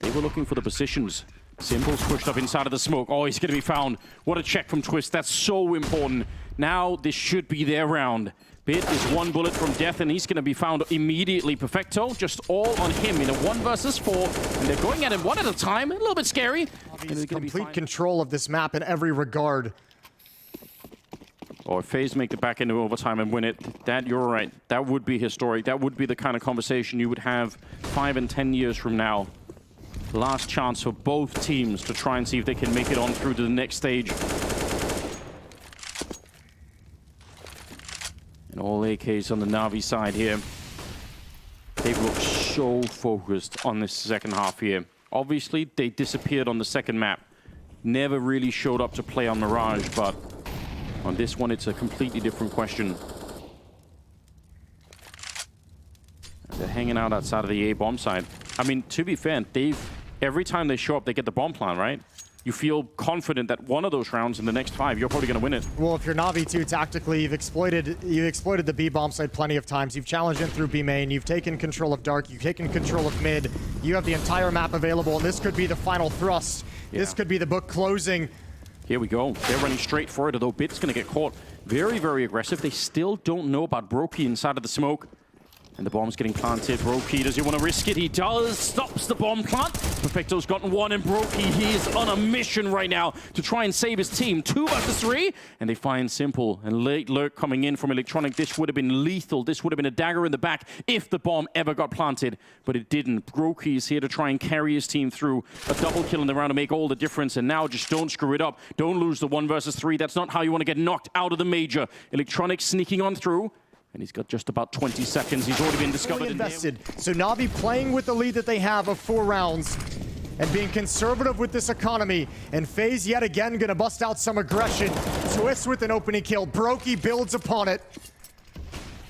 They were looking for the positions. Symbol's pushed up inside of the smoke. Oh, he's going to be found. What a check from Twist. That's so important. Now, this should be their round. Bit is one bullet from death, and he's going to be found immediately. Perfecto, just all on him in a 1 versus 4. And they're going at him one at a time. A little bit scary. He's complete control of this map in every regard. Or if Faze make it back into overtime and win it, that, you're right. That would be historic. That would be the kind of conversation you would have 5 and 10 years from now. Last chance for both teams to try and see if they can make it on through to the next stage. And all AKs on the Navi side here. They've looked so focused on this second half here. Obviously, they disappeared on the second map. Never really showed up to play on Mirage, but on this one, it's a completely different question. They're hanging out outside of the A bomb side. I mean, to be fair, every time they show up, they get the bomb plan, right? You feel confident that one of those rounds in the next 5, you're probably going to win it. Well, if you're Navi too, tactically, you've exploited the B bomb site plenty of times. You've challenged in through B main. You've taken control of Dark. You've taken control of mid. You have the entire map available, and this could be the final thrust. Yeah. This could be the book closing. Here we go. They're running straight for it, although Bit's going to get caught. Very, very aggressive. They still don't know about Brokey inside of the smoke. And the bomb's getting planted. Brokey, does he want to risk it? He does. Stops the bomb plant. Perfecto's gotten one, and Brokey, he is on a mission right now to try and save his team. 2 versus 3, and they find Simple. And late lurk coming in from Electronic. This would have been lethal. This would have been a dagger in the back if the bomb ever got planted, but it didn't. Brokey is here to try and carry his team through a double kill in the round to make all the difference. And now just don't screw it up. Don't lose the 1 versus 3. That's not how you want to get knocked out of the major. Electronic sneaking on through. And he's got just about 20 seconds. He's already been discovered. Really invested. So Navi playing with the lead that they have of 4 rounds and being conservative with this economy. And Faze yet again gonna bust out some aggression. Twist with an opening kill. Brokey builds upon it.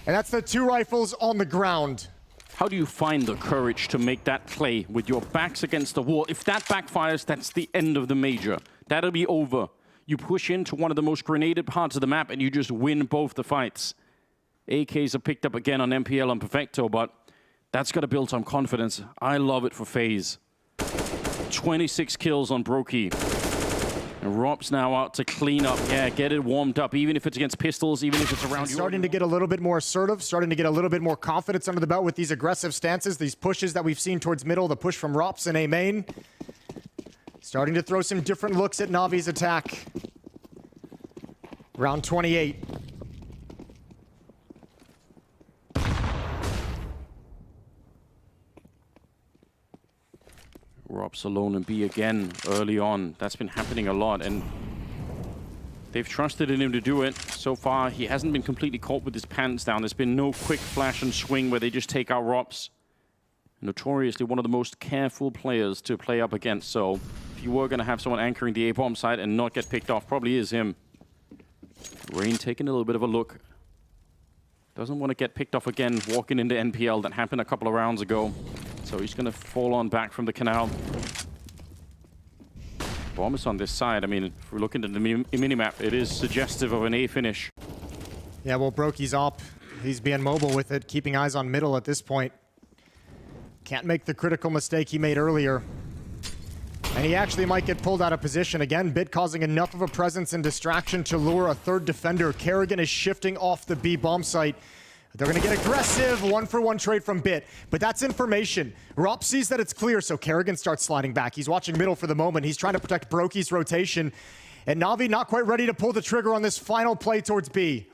And that's the 2 rifles on the ground. How do you find the courage to make that play with your backs against the wall? If that backfires, that's the end of the major. That'll be over. You push into one of the most grenaded parts of the map and you just win both the fights. AKs are picked up again on MPL and Perfecto, but that's got to build some confidence. I love it for Faze. 26 kills on Brokey. And Rob's now out to clean up. Yeah, get it warmed up, even if it's against pistols, even if it's around you. Starting to get a little bit more assertive, starting to get a little bit more confidence under the belt with these aggressive stances, these pushes that we've seen towards middle, the push from Rops in A main. Starting to throw some different looks at Navi's attack. Round 28. Rob's alone and B again early on. That's been happening a lot, and they've trusted in him to do it. So far, he hasn't been completely caught with his pants down. There's been no quick flash and swing where they just take out Robs. Notoriously one of the most careful players to play up against, so if you were going to have someone anchoring the A-bomb site and not get picked off, probably is him. Rain taking a little bit of a look. Doesn't want to get picked off again, walking into NPL. That happened a couple of rounds ago. So he's going to fall on back from the canal. Bomb is on this side. I mean, if we're looking at the minimap, it is suggestive of an A finish. Yeah, well, Brokey's up. He's being mobile with it, keeping eyes on middle at this point. Can't make the critical mistake he made earlier. And he actually might get pulled out of position. Again, Bit causing enough of a presence and distraction to lure a 3rd defender. Kerrigan is shifting off the B bomb site. They're going to get aggressive, 1-for-1 trade from Bit, but that's information. Rop sees that it's clear, so Kerrigan starts sliding back. He's watching middle for the moment. He's trying to protect Brokey's rotation, and Navi not quite ready to pull the trigger on this final play towards B.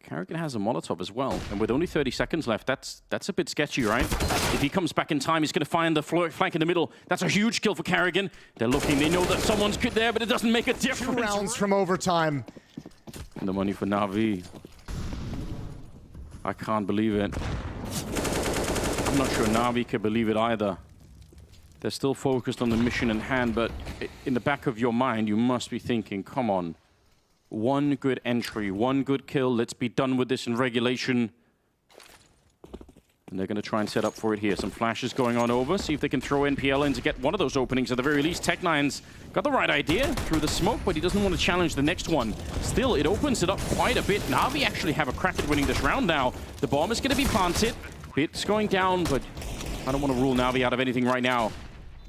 Kerrigan has a Molotov as well, and with only 30 seconds left, that's a bit sketchy, right? If he comes back in time, he's going to find the flank in the middle. That's a huge kill for Kerrigan. They're looking, they know that someone's good there, but it doesn't make a difference. 2 rounds from overtime. And the money for Navi. I can't believe it. I'm not sure Navi can believe it either. They're still focused on the mission in hand, but in the back of your mind, you must be thinking, come on. 1 good entry, 1 good kill. Let's be done with this in regulation. And they're going to try and set up for it here. Some flashes going on over. See if they can throw NPL in to get one of those openings at the very least. Tech9's got the right idea through the smoke, but he doesn't want to challenge the next one. Still, it opens it up quite a bit. Navi actually have a crack at winning this round now. The bomb is going to be planted. Bit's going down, but I don't want to rule Navi out of anything right now.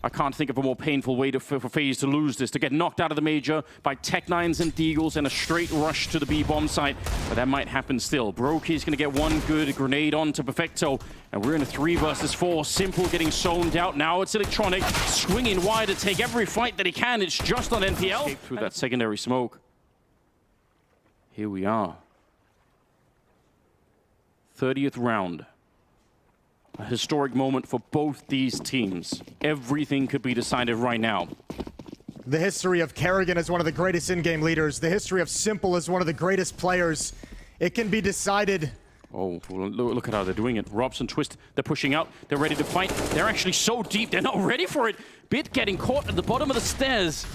I can't think of a more painful way for FaZe to lose this, to get knocked out of the major by Tech9s and Deagles and a straight rush to the B bomb site. But that might happen still. Broky's going to get one good grenade on to Perfecto. And we're in a 3 versus 4. Simple getting zoned out. Now it's Electronic swinging wide to take every fight that he can. It's just on NPL. Through that secondary smoke. Here we are. 30th round. A historic moment for both these teams. Everything could be decided right now. The history of Kerrigan as one of the greatest in-game leaders. The history of Simple as one of the greatest players. It can be decided. Oh, look at how they're doing it. Robson, Twist, they're pushing out. They're ready to fight. They're actually so deep, they're not ready for it. Bit getting caught at the bottom of the stairs.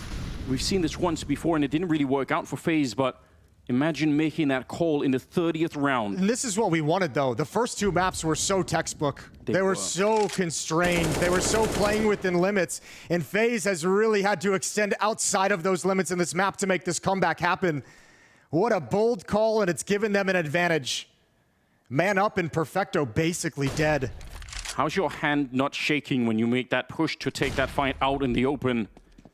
We've seen this once before, and it didn't really work out for FaZe, but imagine making that call in the 30th round. And this is what we wanted, though. The first 2 maps were so textbook. They were so constrained. They were so playing within limits. And FaZe has really had to extend outside of those limits in this map to make this comeback happen. What a bold call, and it's given them an advantage. Man up and Perfecto basically dead. How's your hand not shaking when you make that push to take that fight out in the open?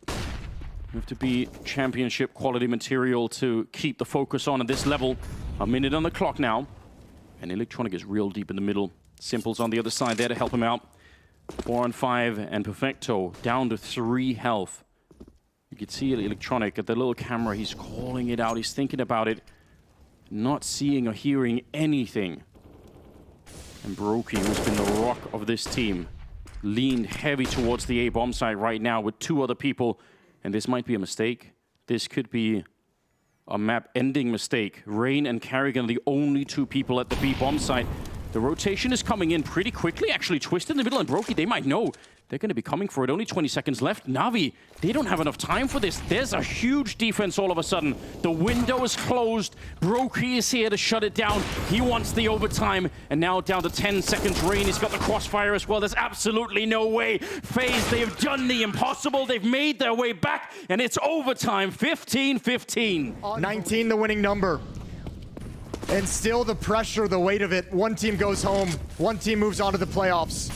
You have to be championship quality material to keep the focus on at this level. A minute on the clock now. And Electronic is real deep in the middle. Simple's on the other side there to help him out. 4 on 5 and Perfecto down to 3 health. You can see Electronic at the little camera. He's calling it out. He's thinking about it. Not seeing or hearing anything. And Brokey, who's been the rock of this team, leaned heavy towards the A bomb site right now with 2 other people. And this might be a mistake. This could be a map-ending mistake. Rain and Kerrigan are the only 2 people at the B bomb site. The rotation is coming in pretty quickly, actually. Twist in the middle, and Brokey, they might know. They're going to be coming for it. Only 20 seconds left. Navi, they don't have enough time for this. There's a huge defense all of a sudden. The window is closed. Brokey is here to shut it down. He wants the overtime. And now down to 10 seconds. Rain, he's got the crossfire as well. There's absolutely no way. FaZe, they've done the impossible. They've made their way back. And it's overtime. 15-15. 19, the winning number. And still the pressure, the weight of it. One team goes home. One team moves on to the playoffs.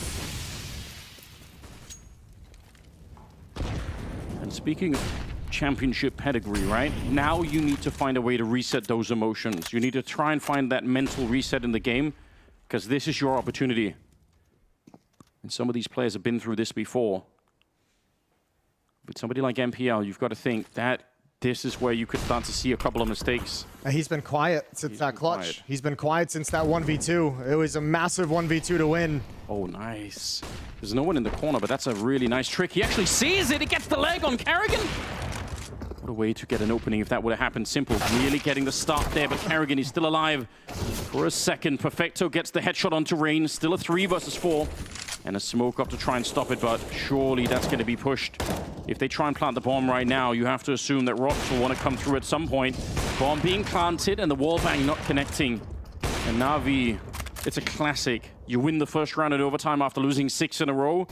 And speaking of championship pedigree, right? Now you need to find a way to reset those emotions. You need to try and find that mental reset in the game, because this is your opportunity. And some of these players have been through this before. With somebody like MPL, you've got to think that this is where you could start to see a couple of mistakes. He's been quiet since that clutch. He's been quiet since that 1v2. It was a massive 1v2 to win. Oh, nice. There's no one in the corner, but that's a really nice trick. He actually sees it. He gets the leg on Kerrigan. What a way to get an opening if that would have happened. Simple, really getting the start there, but Kerrigan is still alive for a second. Perfecto gets the headshot onto Rain. Still a 3 versus 4. And a smoke up to try and stop it, but surely that's going to be pushed. If they try and plant the bomb right now, you have to assume that Rox will want to come through at some point. Bomb being planted and the wallbang not connecting. And Navi, it's a classic. You win the first round in overtime after losing 6 in a row.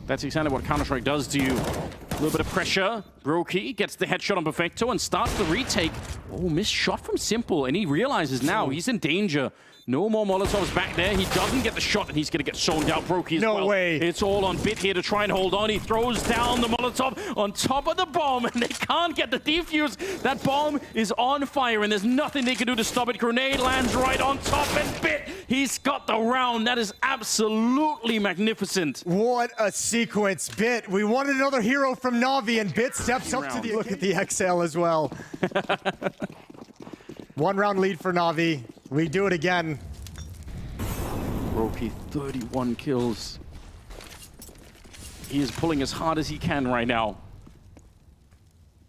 That's exactly what Counter-Strike does to you. A little bit of pressure. Brokey gets the headshot on Perfecto and starts the retake. Oh, missed shot from Simple, and he realizes now he's in danger. No more Molotovs back there. He doesn't get the shot, and he's going to get zoned out. Brokey as well. No way. It's all on Bit here to try and hold on. He throws down the Molotov on top of the bomb, and they can't get the defuse. That bomb is on fire, and there's nothing they can do to stop it. Grenade lands right on top, and Bit, he's got the round. That is absolutely magnificent. What a sequence. Bit, we wanted another hero from Navi, and Bit steps up to the... Look at the exhale as well. 1 round lead for Navi. We do it again. Brokey, 31 kills. He is pulling as hard as he can right now.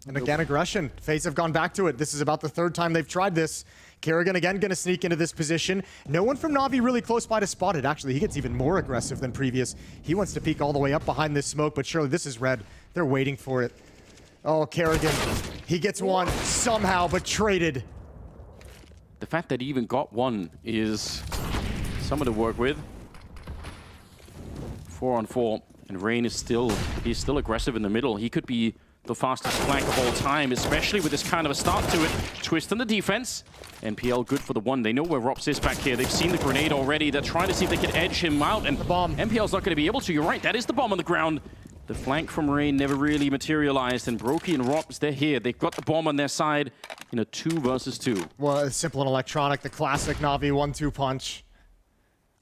And again, aggression. FaZe have gone back to it. This is about the 3rd time they've tried this. Kerrigan again going to sneak into this position. No one from Navi really close by to spot it. Actually, he gets even more aggressive than previous. He wants to peek all the way up behind this smoke, but surely this is red. They're waiting for it. Oh, Kerrigan. He gets one somehow, but traded. The fact that he even got one is someone to work with. 4-on-4, and Rain is still aggressive in the middle. He could be the fastest flank of all time, especially with this kind of a start to it. Twist on the defense. NPL good for the one. They know where Rops is back here. They've seen the grenade already. They're trying to see if they can edge him out, and the bomb. NPL's not going to be able to. You're right, that is the bomb on the ground. The flank from Rain never really materialized, and Brokey and Rops, they're here. They've got the bomb on their side in a 2 versus 2. Well, it's simple and electronic, the classic Navi 1-2 punch.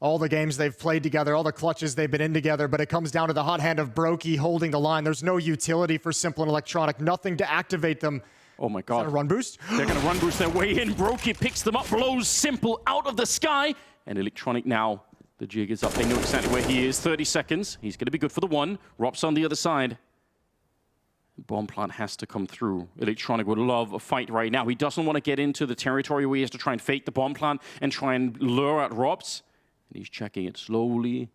All the games they've played together, all the clutches they've been in together, but it comes down to the hot hand of Brokey holding the line. There's no utility for simple and electronic, nothing to activate them. Oh my god. Is that a run boost? They're going to run boost their way in. Brokey picks them up, blows Simple out of the sky, and electronic now. The jig is up. They know exactly where he is. 30 seconds. He's going to be good for the one. Rops on the other side. Bomb plant has to come through. Electronic would love a fight right now. He doesn't want to get into the territory where he has to try and fake the bomb plant and try and lure out Rops. And he's checking it slowly.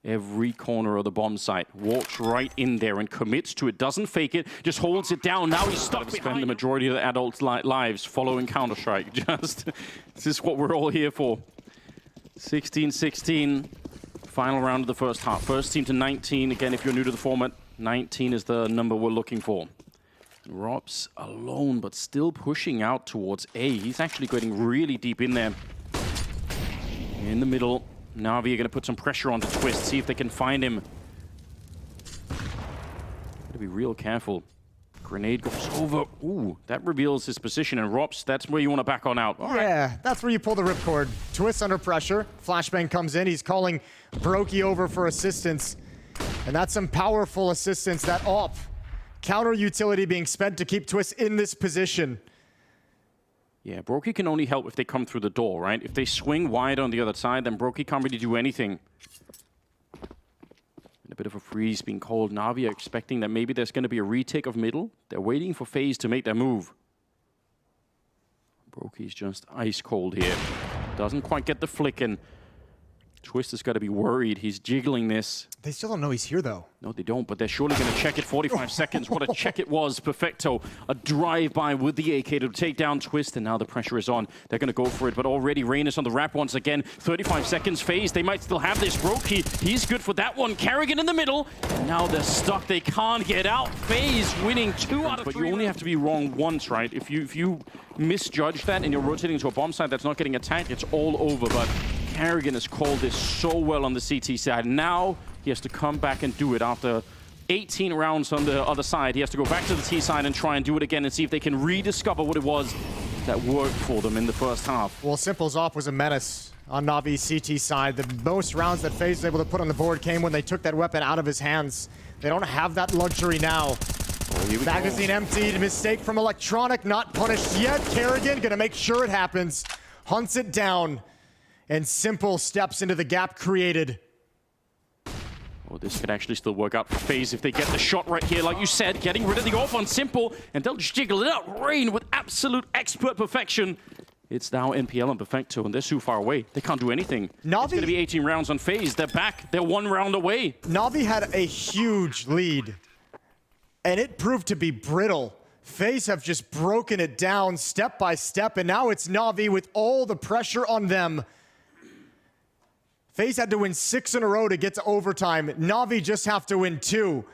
Every corner of the bomb site. Walks right in there and commits to it. Doesn't fake it. Just holds it down. Now he's stuck behind. Spend the majority of the adults' lives following Counter-Strike. This is what we're all here for. 16-16, final round of the first half. First team to 19. Again, if you're new to the format, 19 is the number we're looking for. Rops alone, but still pushing out towards A. He's actually getting really deep in there. In the middle, Navi are going to put some pressure on the Twist, see if they can find him. Got to be real careful. Grenade goes over. Ooh, that reveals his position. And Rops, that's where you want to back on out. All yeah, right. That's where you pull the ripcord. Twist under pressure. Flashbang comes in. He's calling Brokey over for assistance. And that's some powerful assistance. That AWP. Counter utility being spent to keep Twist in this position. Yeah, Brokey can only help if they come through the door, right? If they swing wide on the other side, then Brokey can't really do anything. And a bit of a freeze being called. Navi are expecting that maybe there's going to be a retake of middle. They're waiting for Faze to make their move. Brokey's just ice cold here. Doesn't quite get the flick, and Twist has got to be worried. He's jiggling this. They still don't know he's here, though. No, they don't, but they're surely going to check it. 45 seconds. What a check it was. Perfecto. A drive-by with the AK to take down Twist, and now the pressure is on. They're going to go for it, but already Rain is on the wrap once again. 35 seconds. Faze, they might still have this. Brokey, he's good for that one. Carrigan in the middle. And now they're stuck. They can't get out. Faze winning 2 out of 3. But you only have to be wrong once, right? If you misjudge that and you're rotating to a bomb site that's not getting attacked, it's all over. But Carrigan has called this so well on the CT side. Now he has to come back and do it after 18 rounds on the other side. He has to go back to the T side and try and do it again and see if they can rediscover what it was that worked for them in the first half. Well, Simple's AWP was a menace on Navi's CT side. The most rounds that Faze was able to put on the board came when they took that weapon out of his hands. They don't have that luxury now. Magazine emptied. Mistake from Electronic, not punished yet. Carrigan gonna make sure it happens. Hunts it down. And Simple steps into the gap created. Oh, this could actually still work out for Faze if they get the shot right here. Like you said, getting rid of the off on Simple, and they'll just jiggle it out. Rain with absolute expert perfection. It's now NPL and Perfecto, and they're too far away. They can't do anything. Navi, it's going to be 18 rounds on Faze. They're back. They're 1 round away. Navi had a huge lead, and it proved to be brittle. Faze have just broken it down step by step, and now it's Navi with all the pressure on them. Faze had to win 6 in a row to get to overtime. Navi just have to win 2.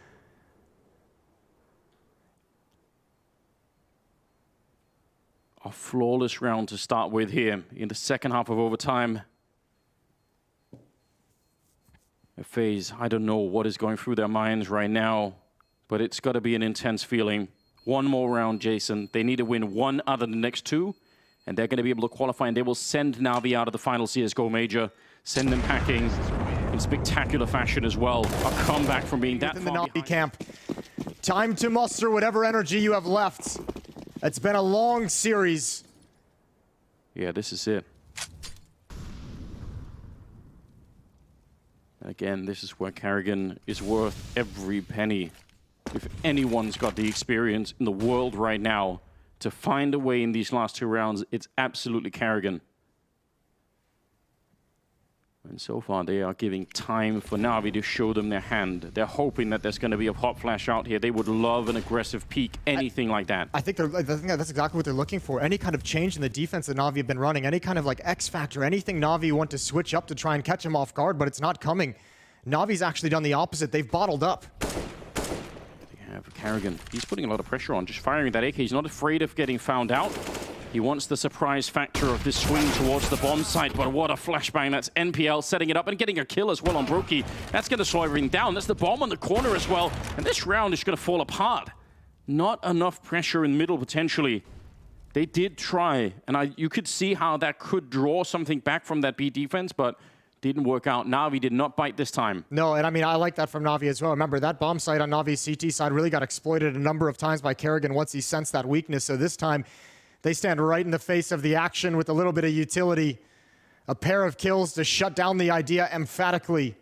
A flawless round to start with here in the second half of overtime. Faze, I don't know what is going through their minds right now, but it's got to be an intense feeling. 1 more round, Jason. They need to win 1 out of the next 2, and they're going to be able to qualify, and they will send Navi out of the final CSGO major. Send them packing in spectacular fashion as well. A comeback from being that in the far Navi camp. Time to muster whatever energy you have left. It's been a long series. Yeah, this is it. Again, this is where Carrigan is worth every penny. If anyone's got the experience in the world right now to find a way in these last 2 rounds, it's absolutely Carrigan. And so far, they are giving time for Navi to show them their hand. They're hoping that there's going to be a hot flash out here. They would love an aggressive peek, anything like that. I think that's exactly what they're looking for. Any kind of change in the defense that Navi have been running, any kind of like X factor, anything Navi want to switch up to try and catch them off guard, but it's not coming. Navi's actually done the opposite. They've bottled up. They have Karrigan. He's putting a lot of pressure on, just firing that AK. He's not afraid of getting found out. He wants the surprise factor of this swing towards the bomb site, but what a flashbang. That's NPL setting it up and getting a kill as well on Brokey. That's going to slow everything down. That's the bomb on the corner as well. And this round is going to fall apart. Not enough pressure in middle, potentially. They did try, and you could see how that could draw something back from that B defense, but didn't work out. Navi did not bite this time. No, and I mean, I like that from Navi as well. Remember, that bomb site on Navi's CT side really got exploited a number of times by Karrigan once he sensed that weakness. So this time, they stand right in the face of the action with a little bit of utility. A pair of kills to shut down the idea emphatically.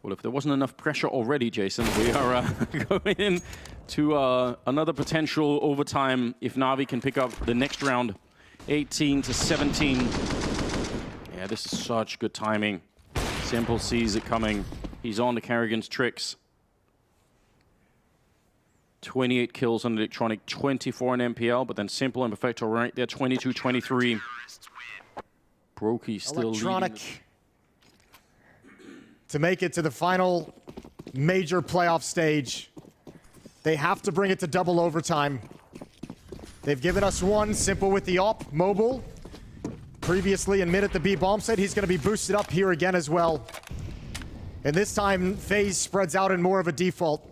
Well, if there wasn't enough pressure already, Jason, we are going into another potential overtime if Navi can pick up the next round. 18-17. Yeah, this is such good timing. Simple sees it coming. He's on to Karrigan's tricks. 28 kills on Electronic, 24 in MPL, but then Simple and Perfecto right there, 22-23. Brokey still Electronic leading. To make it to the final major playoff stage. They have to bring it to double overtime. They've given us one, Simple with the op, mobile. Previously in mid at the B bomb site, he's going to be boosted up here again as well. And this time, Faze spreads out in more of a default.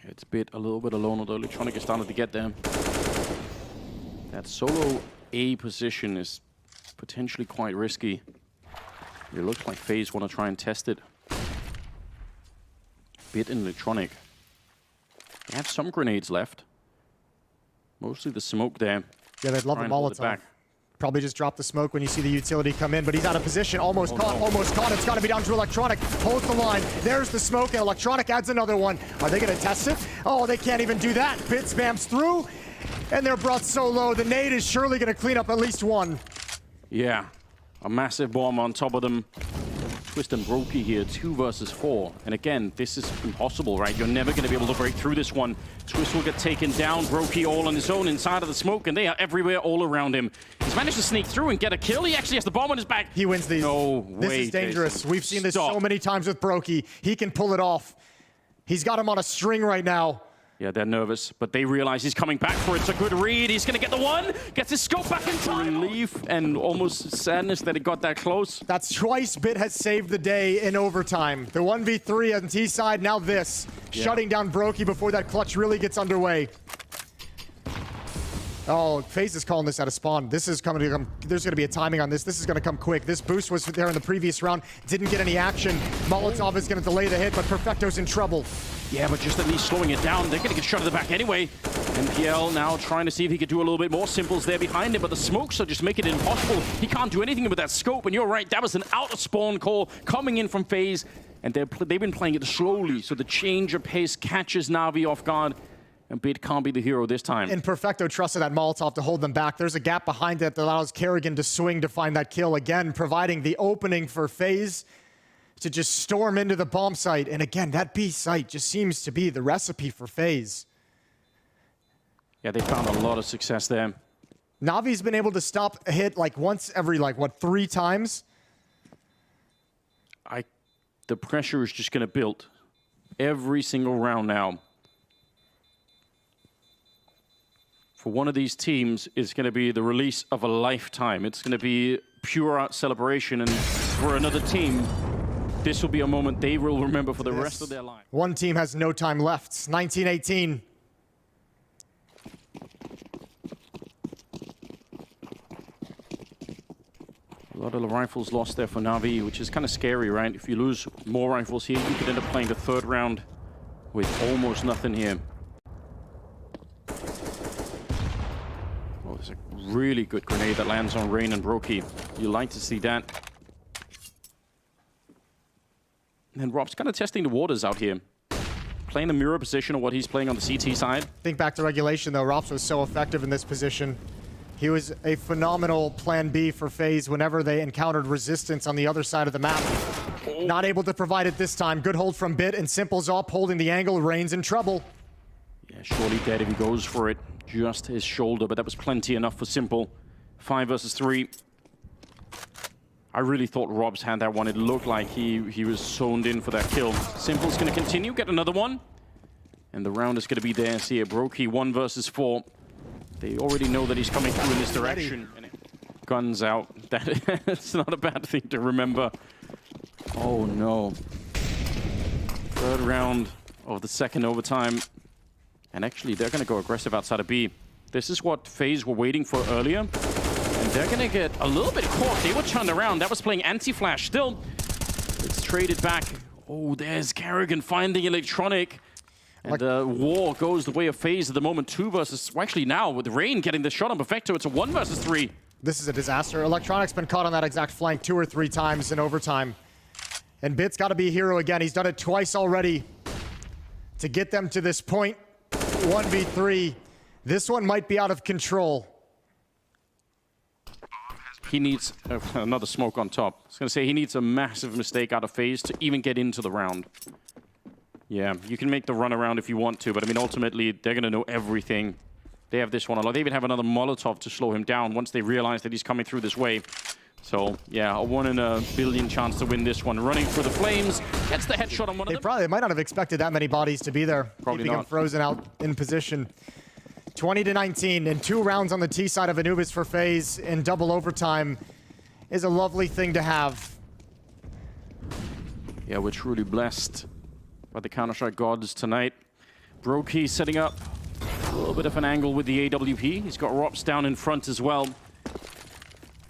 It's a little bit alone, although Electronic is starting to get there. That solo A position is potentially quite risky. It looks like FaZe want to try and test it. Bit in Electronic. They have some grenades left. Mostly the smoke there. Yeah, they'd love a Molotov. Probably just drop the smoke when you see the utility come in, but he's out of position. Almost caught, almost caught. It's got to be down to Electronic. Holds the line. There's the smoke, and Electronic adds another one. Are they going to test it? Oh, they can't even do that. Bit spams through, and they're brought so low. The nade is surely going to clean up at least one. Yeah, a massive bomb on top of them. Twist and Brokey here, 2 versus 4. And again, this is impossible, right? You're never going to be able to break through this one. Twist will get taken down. Brokey all on his own inside of the smoke, and they are everywhere all around him. He's managed to sneak through and get a kill. He actually has the bomb on his back. He wins these. No way, This is dangerous. Jason. We've seen this so many times with Brokey. He can pull it off. He's got him on a string right now. Yeah, they're nervous, but they realize he's coming back for it. It's a good read. He's going to get the one. Gets his scope back in time. Relief and almost sadness that it got that close. That's twice Bit has saved the day in overtime. The 1v3 on T side, now this. Yeah. Shutting down Brokey before that clutch really gets underway. Oh, FaZe is calling this out of spawn. This is coming to come. There's going to be a timing on this. This is going to come quick. This boost was there in the previous round. Didn't get any action. Molotov is going to delay the hit, but Perfecto's in trouble. Yeah, but just at least slowing it down. They're going to get shot at the back anyway. NPL now trying to see if he could do a little bit more. Simple's there behind him, but the smokes are just making it impossible. He can't do anything with that scope, and you're right. That was an out-of-spawn call coming in from FaZe, and they've been playing it slowly, so the change of pace catches Navi off guard. And Bit can't be the hero this time. And Perfecto trusted that Molotov to hold them back. There's a gap behind it that allows Karrigan to swing to find that kill again, providing the opening for FaZe to just storm into the bomb site. And again, that B site just seems to be the recipe for FaZe. Yeah, they found a lot of success there. Navi's been able to stop a hit like once every, like, what, 3 times? The pressure is just going to build every single round now. For one of these teams, it's going to be the release of a lifetime. It's going to be pure celebration. And for another team, this will be a moment they will remember for the rest of their life. One team has no time left. 19-18. A lot of the rifles lost there for Navi, which is kind of scary, right? If you lose more rifles here, you could end up playing the 3rd round with almost nothing here. There's a really good grenade that lands on Rain and Brokey. You like to see that. And then Rob's kind of testing the waters out here. Playing the mirror position of what he's playing on the CT side. Think back to regulation, though. Rops was so effective in this position. He was a phenomenal plan B for FaZe whenever they encountered resistance on the other side of the map. Oh. Not able to provide it this time. Good hold from Bit, and Simple's up, holding the angle. Rain's in trouble. Yeah, surely dead if he goes for it. Just his shoulder, but that was plenty enough for Simple. 5 versus 3. I really thought Robs had that one. It looked like he was zoned in for that kill. Simple's going to continue, get another one. And the round is going to be theirs here. Brokey 1 versus 4. They already know that he's coming through in this direction. Guns out. That's not a bad thing to remember. Oh no. Third round of the second overtime. And actually, they're going to go aggressive outside of B. This is what Faze were waiting for earlier. And they're going to get a little bit caught. They were turned around. That was playing anti-flash still. It's traded back. Oh, there's Kerrigan finding Electronic. And the war goes the way of Faze at the moment. 2 versus... Well, actually now, with Rain getting the shot on Perfecto, it's a 1 versus 3. This is a disaster. Electronic's been caught on that exact flank 2 or 3 times in overtime. And Bit's got to be a hero again. He's done it twice already to get them to this point. 1v3. This one might be out of control. He needs another smoke on top. I was going to say, he needs a massive mistake out of Faze to even get into the round. Yeah, you can make the run around if you want to, but I mean, ultimately, they're going to know everything. They have this one a lot. They even have another Molotov to slow him down once they realize that he's coming through this way. So, yeah, a 1 in a billion chance to win this one. Running through the flames, gets the headshot on one of them. They might not have expected that many bodies to be there. Probably keeping not. Him frozen out in position. 20-19, and 2 rounds on the T side of Anubis for Faze in double overtime is a lovely thing to have. Yeah, we're truly blessed by the Counter-Strike gods tonight. Brokey setting up a little bit of an angle with the AWP. He's got Rops down in front as well.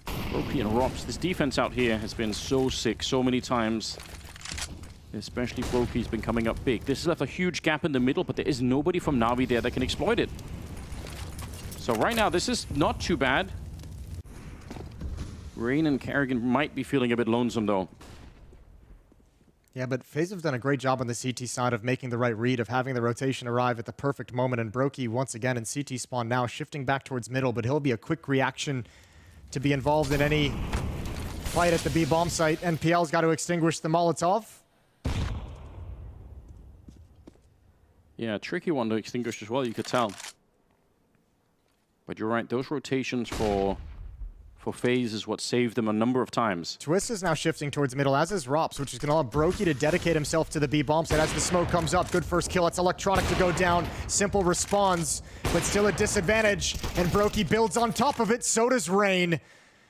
Brokey and Rops, this defense out here has been so sick so many times. Especially Brokey's been coming up big. This has left a huge gap in the middle, but there is nobody from Navi there that can exploit it. So right now, this is not too bad. Rain and Kerrigan might be feeling a bit lonesome, though. Yeah, but Faze have done a great job on the CT side of making the right read, of having the rotation arrive at the perfect moment. And Brokey, once again, in CT spawn now, shifting back towards middle, but he'll be a quick reaction to be involved in any fight at the B bomb site. NPL's got to extinguish the Molotov. Yeah, tricky one to extinguish as well, you could tell. But you're right, those rotations for Faze is what saved them a number of times. Twist is now shifting towards middle, as is Rops, which is going to allow Brokey to dedicate himself to the B bomb site as the smoke comes up. Good first kill. It's Electronic to go down. Simple responds, but still at disadvantage. And Brokey builds on top of it. So does Rain.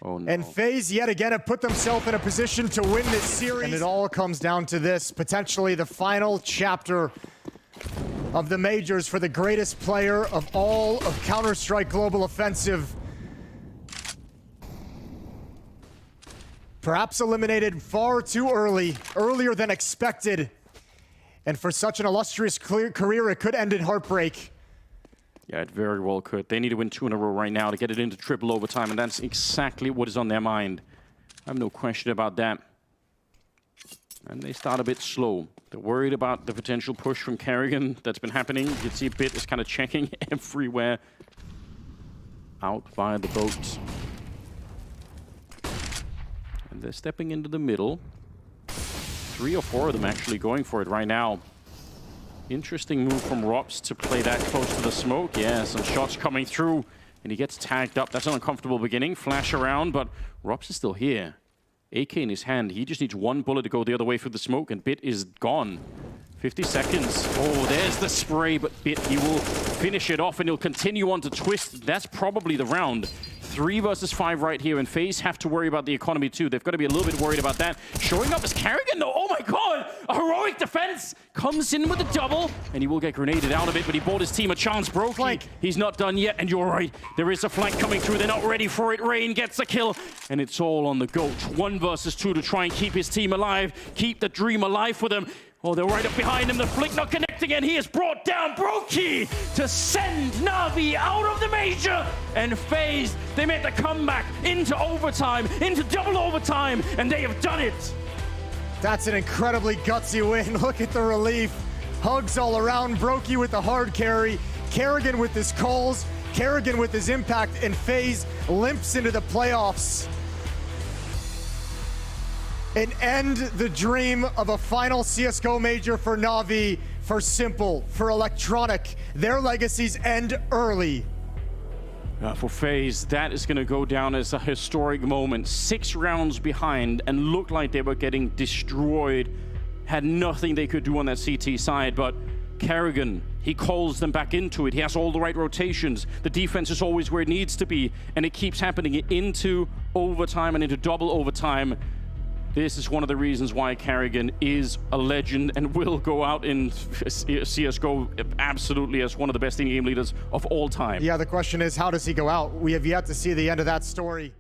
Oh, no. And Faze yet again have put themselves in a position to win this series. And it all comes down to this, potentially the final chapter of the majors for the greatest player of all of Counter-Strike Global Offensive. Perhaps eliminated far too early, earlier than expected. And for such an illustrious career, it could end in heartbreak. Yeah, it very well could. They need to win 2 in a row right now to get it into triple overtime, and that's exactly what is on their mind. I have no question about that. And they start a bit slow. They're worried about the potential push from Kerrigan that's been happening. You can see Bit is kind of checking everywhere out via the boat. And they're stepping into the middle. 3 or 4 of them actually going for it right now. Interesting move from Rops to play that close to the smoke. Yeah, some shots coming through, and he gets tagged up. That's an uncomfortable beginning. Flash around, but Rops is still here. AK in his hand. He just needs 1 bullet to go the other way through the smoke, and Bit is gone. 50 seconds. Oh, there's the spray, but Bit, he will finish it off, and he'll continue on to Twist. That's probably the round. 3 versus 5 right here, and Faze have to worry about the economy too. They've got to be a little bit worried about that. Showing up as Kerrigan though, oh my god! A heroic defense! Comes in with a double, and he will get grenaded out of it, but he bought his team a chance. Brokey, he's not done yet, and you're right. There is a flank coming through, they're not ready for it. Rain gets a kill, and it's all on the goat. 1 versus 2 to try and keep his team alive, keep the dream alive for them. Oh, they're right up behind him. The flick not connecting, and he is brought down. Brokey to send Navi out of the major. And Faze, they made the comeback into overtime, into double overtime, and they have done it. That's an incredibly gutsy win. Look at the relief. Hugs all around. Brokey with the hard carry. Kerrigan with his calls. Kerrigan with his impact. And Faze limps into the playoffs. And end the dream of a final CSGO major for Navi, for Simple, for Electronic. Their legacies end early. For Faze, that is going to go down as a historic moment. 6 rounds behind and looked like they were getting destroyed. Had nothing they could do on that CT side, but Kerrigan, he calls them back into it. He has all the right rotations. The defense is always where it needs to be, and it keeps happening into overtime and into double overtime. This is one of the reasons why Kerrigan is a legend and will go out in CSGO absolutely as one of the best in-game leaders of all time. Yeah, the question is, how does he go out? We have yet to see the end of that story.